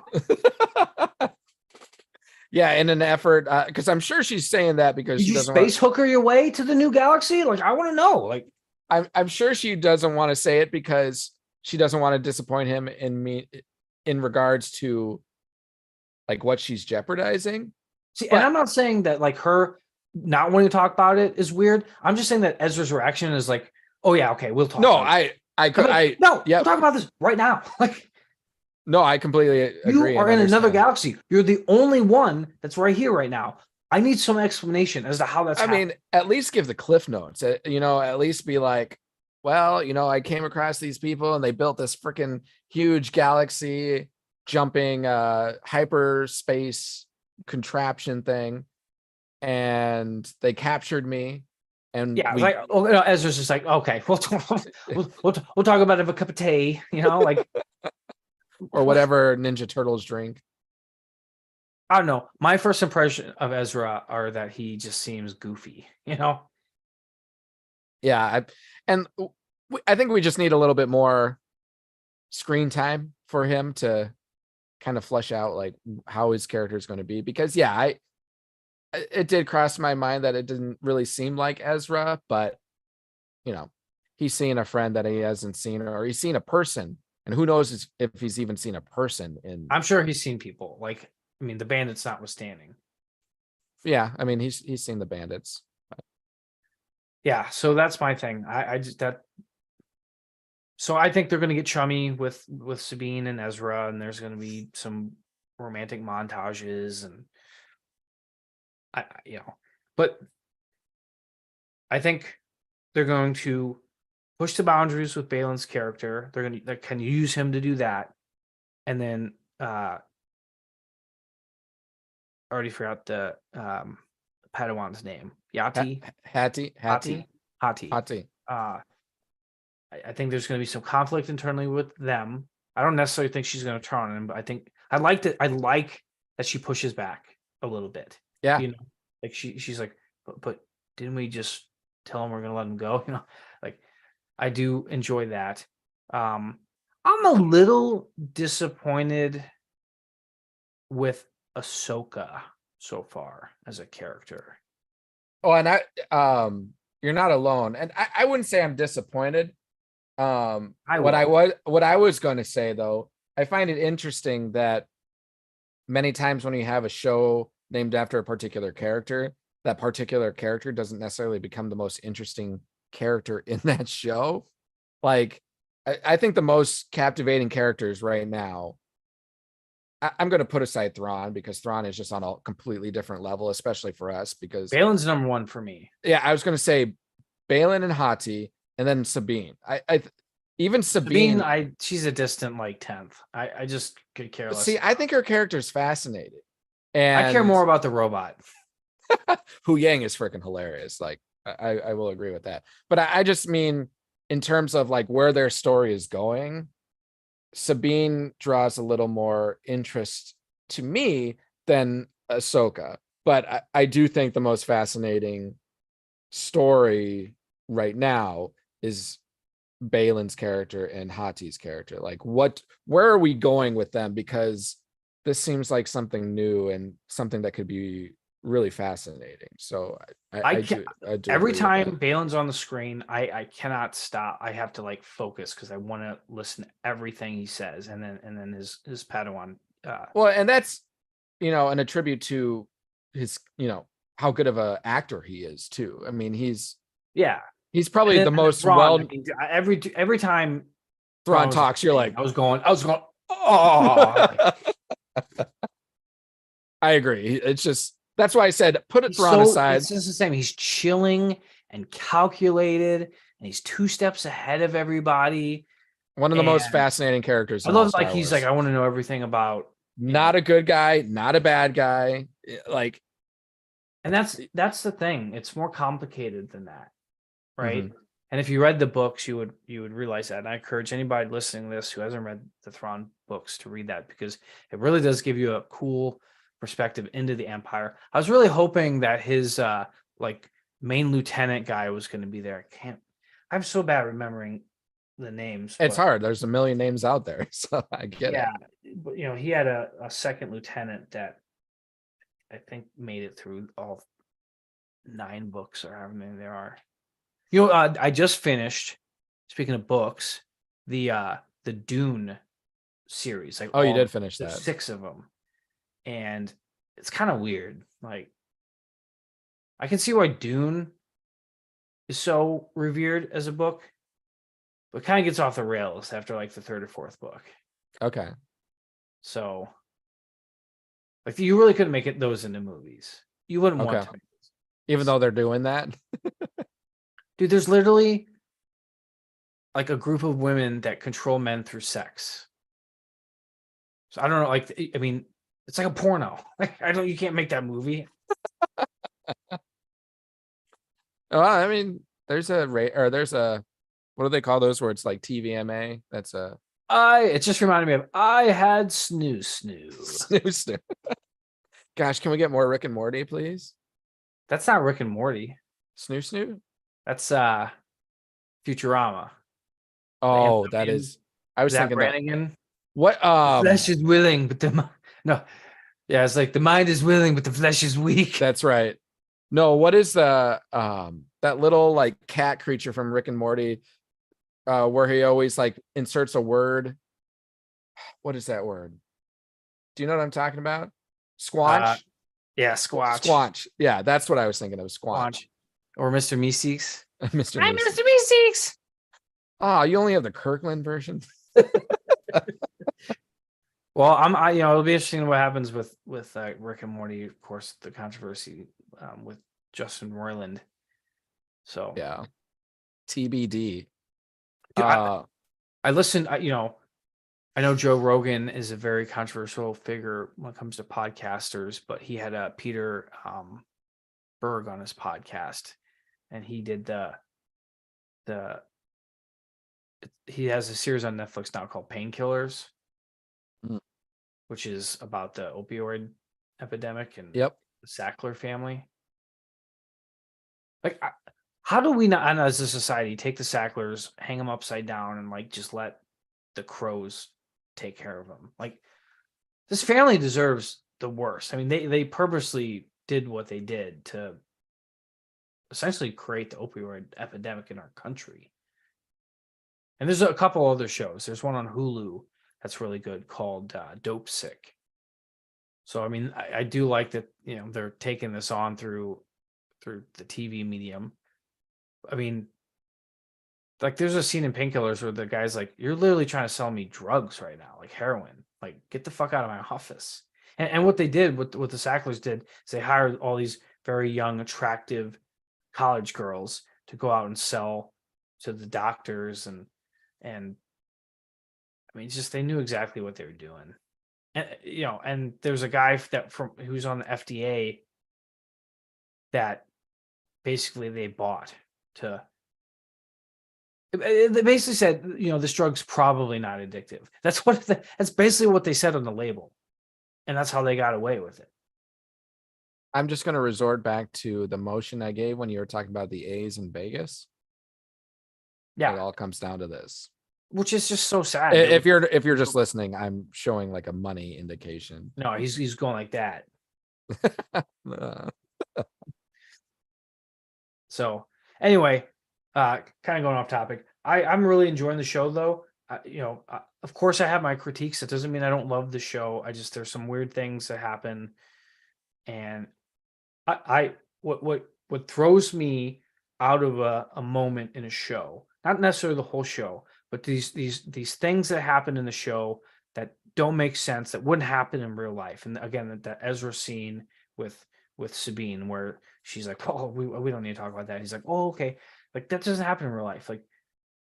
Yeah, in an effort, because I'm sure she's saying that because she doesn't space hooker your way to the new galaxy. Like, I want to know. Like, I'm sure she doesn't want to say it because she doesn't want to disappoint him in regards to like what she's jeopardizing. See, and I'm not saying that like her not wanting to talk about it is weird. I'm just saying that Ezra's reaction is like, oh yeah, okay, we'll talk. No, about we'll talk about this right now. Like, no, I completely agree. You are in another galaxy. You're the only one that's right here right now. I need some explanation as to how that's happening. Mean, at least give the cliff notes. At least be like, well, I came across these people and they built this freaking huge galaxy jumping hyperspace contraption thing, and they captured me. And Ezra's just like, okay, we'll talk about it with a cup of tea, like or whatever Ninja Turtles drink. I don't know. My first impression of Ezra are that he just seems goofy, you know? Yeah, I think we just need a little bit more screen time for him to kind of flesh out like how his character is going to be, because it did cross my mind that it didn't really seem like Ezra, but he's seeing a friend that he hasn't seen, or he's seen a person, and who knows if he's even seen a person in. I'm sure he's seen people. Like, I mean, the bandits notwithstanding. Yeah, I mean, he's seen the bandits. Yeah, so that's my thing. So I think they're going to get chummy with Sabine and Ezra, and there's going to be some romantic montages, and but I think they're going to push the boundaries with Balin's character. They can use him to do that, and then I already forgot the Padawan's name. Yati. Hattie. I think there's going to be some conflict internally with them. I don't necessarily think she's going to turn on him, but I think I like that she pushes back a little bit. Yeah. Like she's like, but didn't we just tell him we're going to let him go? Like I do enjoy that. I'm a little disappointed with Ahsoka so far as a character. Oh, and you're not alone. And I wouldn't say I'm disappointed. What I was going to say though, I find it interesting that many times when you have a show named after a particular character, that particular character doesn't necessarily become the most interesting character in that show. Like, I think the most captivating characters right now, I'm going to put aside Thrawn, because Thrawn is just on a completely different level, especially for us, because Balin's number one for me. Yeah, I was going to say Balin and Hati, and then Sabine. Even Sabine, she's a distant like 10th. I just could care less. See, I think her character is fascinating, and I care more about the robot. Hu Yang is freaking hilarious. Like, I will agree with that. But I just mean in terms of like where their story is going, Sabine draws a little more interest to me than Ahsoka. But I do think the most fascinating story right now is Balin's character and Hati's character. Like, where are we going with them? Because this seems like something new and something that could be really fascinating. So I do every time Balin's on the screen, I cannot stop. I have to like focus because I want to listen to everything he says, and then his Padawan. Well, and that's an attribute to his how good of an actor he is too. I mean, he's probably the most Thrawn, every time Thrawn talks, you're like, I was going, oh. I agree. It's just, that's why I said put it Thrawn aside. It's just the same. He's chilling and calculated, and he's 2 steps ahead of everybody. One of the most fascinating characters. I love like he's like, I want to know everything about. Not a good guy, not a bad guy. Like, and that's the thing. It's more complicated than that, right? Mm-hmm. And if you read the books, you would realize that. And I encourage anybody listening to this who hasn't read the Thrawn books to read that, because it really does give you a cool perspective into the Empire. I was really hoping that his like main lieutenant guy was going to be there. I'm so bad remembering the names. It's hard. There's a million names out there, so I get it. Yeah, but he had a second lieutenant that I think made it through all 9 books or however many there are. I just finished, speaking of books, the Dune series. Like, you did finish that. 6 of them. And it's kind of weird. Like, I can see why Dune is so revered as a book, but it kind of gets off the rails after like the 3rd or 4th book. Okay. So, like, you really couldn't make those into movies. You wouldn't want to. Even though they're doing that. Dude, there's literally like a group of women that control men through sex. So I don't know, like, I mean, it's like a porno. Like, you can't make that movie. Oh, I mean, there's a what do they call those where it's like TVMA? That's it just reminded me of I had snoo. Snoo. Gosh, can we get more Rick and Morty, please? That's not Rick and Morty. Snoo. That's Futurama. Oh, that is. I was Zach thinking that. Brannigan. What? The flesh is willing, but no. Yeah, it's like the mind is willing, but the flesh is weak. That's right. No, what is the that little like cat creature from Rick and Morty, where he always like inserts a word? What is that word? Do you know what I'm talking about? Squanch. Yeah, Squatch. Squanch. Yeah, that's what I was thinking of. Squanch. Or Mr. Meeseeks. Mr. I'm Meeseeks. Mr. Meeseeks. Oh, you only have the Kirkland version. Well, it'll be interesting what happens with Rick and Morty. Of course, the controversy with Justin Roiland. So yeah, TBD. Dude, I listen. I know Joe Rogan is a very controversial figure when it comes to podcasters, but he had Peter Berg on his podcast, and he did he has a series on Netflix now called Painkillers, which is about the opioid epidemic and the Sackler family. Like, how do we not, as a society, take the Sacklers, hang them upside down, and like just let the crows take care of them? Like, this family deserves the worst. I mean, they purposely did what they did to essentially create the opioid epidemic in our country. And there's a couple other shows. There's one on Hulu that's really good called Dope Sick. So, I mean, I do like that, they're taking this on through the TV medium. I mean, like, there's a scene in Painkillers where the guy's like, you're literally trying to sell me drugs right now, like heroin. Like, get the fuck out of my office. And what they did, what the Sacklers did, is they hired all these very young, attractive college girls to go out and sell to the doctors and I mean, just they knew exactly what they were doing. And and there's a guy who's on the FDA that basically they bought to. They basically said, this drug's probably not addictive. That's basically what they said on the label, and that's how they got away with it. I'm just going to resort back to the motion I gave when you were talking about the A's in Vegas. Yeah, it all comes down to this, which is just so sad. If you're just listening, I'm showing like a money indication. No, he's going like that. So anyway, kind of going off topic. I'm really enjoying the show though. Of course I have my critiques. It doesn't mean I don't love the show. There's some weird things that happen, and what throws me out of a moment in a show, not necessarily the whole show, but these things that happen in the show that don't make sense, that wouldn't happen in real life. And again, that Ezra scene with Sabine, where she's like, "Oh, we don't need to talk about that." He's like, "Oh, okay." Like, that doesn't happen in real life. Like,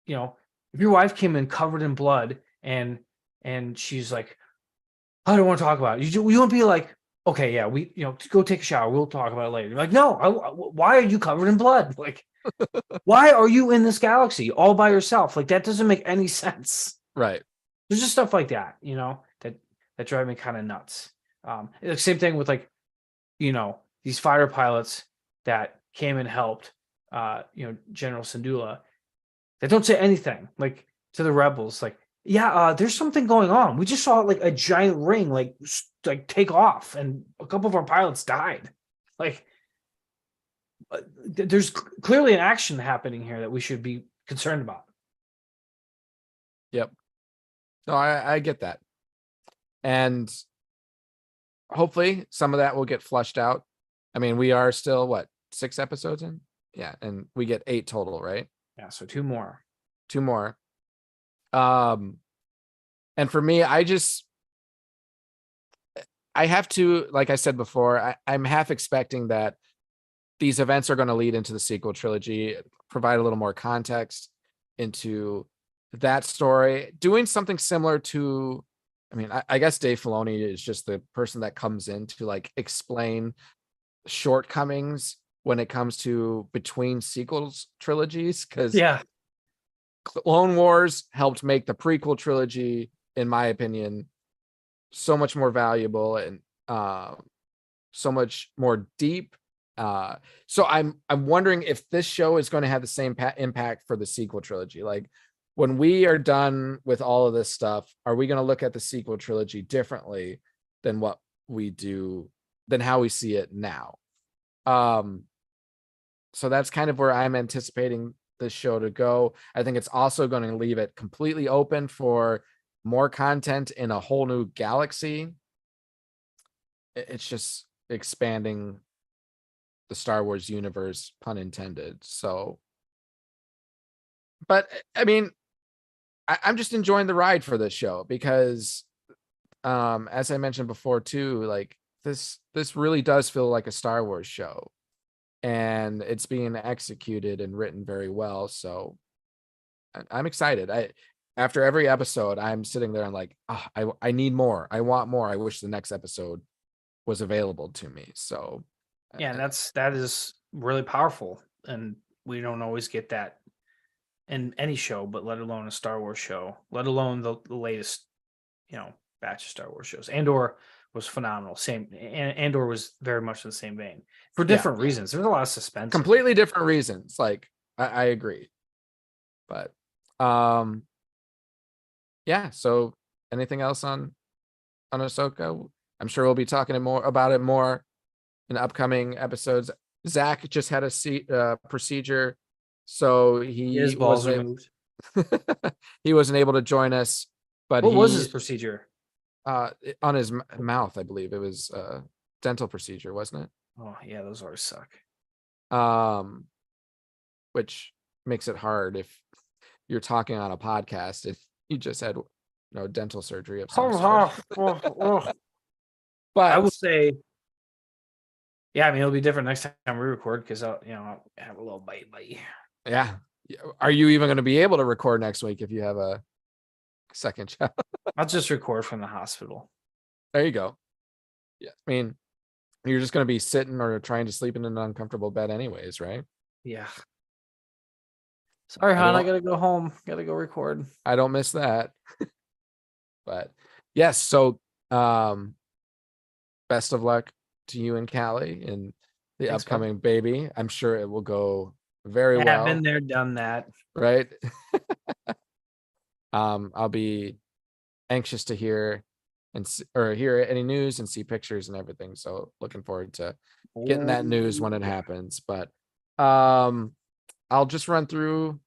if your wife came in covered in blood and she's like, "I don't want to talk about it," you won't be like, "Okay, yeah, we go take a shower. We'll talk about it later." You're like, "No, why are you covered in blood? Like, why are you in this galaxy all by yourself? Like, that doesn't make any sense." Right. There's just stuff like that, that drive me kind of nuts. The same thing with these fighter pilots that came and helped, General Syndulla. They don't say anything like to the rebels, like, "Yeah, there's something going on. We just saw like a giant ring, like take off, and a couple of our pilots died." Like, there's clearly an action happening here that we should be concerned about. Yep. No, I get that. And hopefully some of that will get flushed out. I mean, we are still 6 episodes in? Yeah, and we get 8 total, right? Yeah, so 2 more. 2 more. And for me, I have to, like I said before, I'm half expecting that these events are going to lead into the sequel trilogy, provide a little more context into that story, doing something similar to, I mean, I guess Dave Filoni is just the person that comes in to like explain shortcomings when it comes to between sequels trilogies, because Clone Wars helped make the prequel trilogy, in my opinion, so much more valuable. And so much more deep. So I'm wondering if this show is going to have the same impact for the sequel trilogy. Like when we are done with all of this stuff, are we going to look at the sequel trilogy differently than what we do, than how we see it now? So that's kind of where I'm anticipating this show to go. I think it's also going to leave it completely open for more content in a whole new galaxy. It's just expanding the Star Wars universe, pun intended. So, but I mean, I'm just enjoying the ride for this show because, as I mentioned before too, like this really does feel like a Star Wars show, and it's being executed and written very well. So I'm excited. After every episode, I'm sitting there and like, oh, I need more. I want more. I wish the next episode was available to me. So Yeah, that is really powerful, and we don't always get that in any show, but let alone a Star Wars show, let alone the latest, batch of Star Wars shows. Andor was phenomenal. Andor was very much in the same vein for different reasons. There's a lot of suspense. Completely different reasons. Like I agree, but yeah. So anything else on Ahsoka? I'm sure we'll be talking about it more in upcoming episodes. Zach just had a procedure, so His balls are moved. he wasn't able to join us. But what was his procedure? On his mouth, I believe it was a dental procedure, wasn't it? Oh yeah, those always suck. Which makes it hard if you're talking on a podcast if you just had dental surgery of some sort. But I will say, yeah, I mean it'll be different next time we record because I'll have a little bite. Yeah. Are you even going to be able to record next week if you have a second child? I'll just record from the hospital. There you go. Yeah. I mean, you're just going to be sitting or trying to sleep in an uncomfortable bed anyways, right? Yeah. Sorry, hon, I got to go home. Got to go record. I don't miss that. But yes, so best of luck to you and Callie in the upcoming baby. I'm sure it will go very well. I've been there, done that. Right. I'll be anxious to hear hear any news and see pictures and everything. So looking forward to getting that news when it happens. But I'll just run through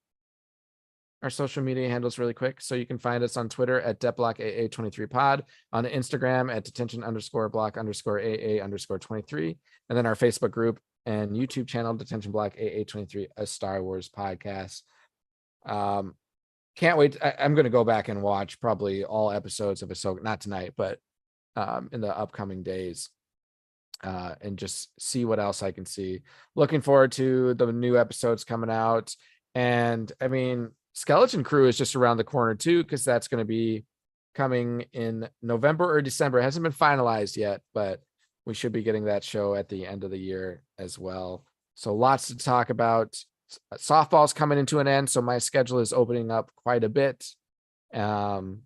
our social media handles really quick. So you can find us on Twitter at DetBlock AA23pod, on Instagram at detention_block_AA_23, and then our Facebook group and YouTube channel, Detention Block AA23, a Star Wars podcast. Can't wait. I'm going to go back and watch probably all episodes of Ahsoka, not tonight, but in the upcoming days, and just see what else I can see. Looking forward to the new episodes coming out. And I mean, Skeleton Crew is just around the corner too, because that's going to be coming in November or December. It hasn't been finalized yet, but we should be getting that show at the end of the year as well. So lots to talk about. Softball's coming into an end, so my schedule is opening up quite a bit. So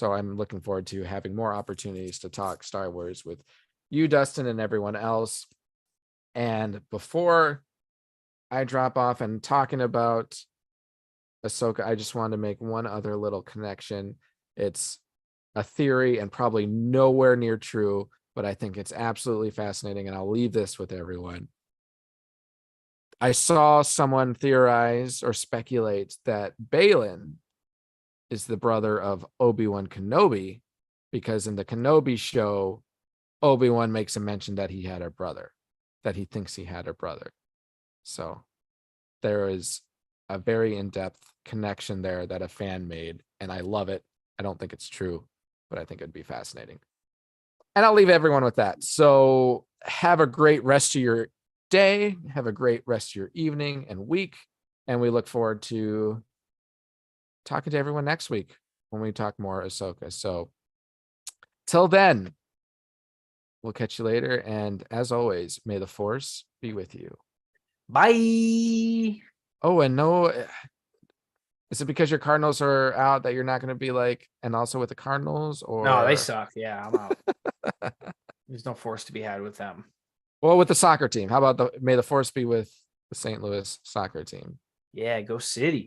I'm looking forward to having more opportunities to talk Star Wars with you, Dustin, and everyone else. And before I drop off and talking about Ahsoka, I just wanted to make one other little connection. It's a theory and probably nowhere near true, but I think it's absolutely fascinating, and I'll leave this with everyone. I saw someone theorize or speculate that Balin is the brother of Obi-Wan Kenobi, because in the Kenobi show, Obi-Wan makes a mention that he had a brother, that he thinks he had a brother. So there is a very in-depth connection there that a fan made, and I love it. I don't think it's true, but I think it'd be fascinating. And I'll leave everyone with that. So have a great rest of your day. Have a great rest of your evening and week. And we look forward to talking to everyone next week when we talk more Ahsoka. So till then, we'll catch you later. And as always, may the Force be with you. Bye. Oh, and no, is it because your Cardinals are out that you're not going to be like, and also with the Cardinals? Or no, they suck. Yeah, I'm out. There's no Force to be had with them. Well, with the soccer team. How about may the force be with the St. Louis soccer team? Yeah, go City.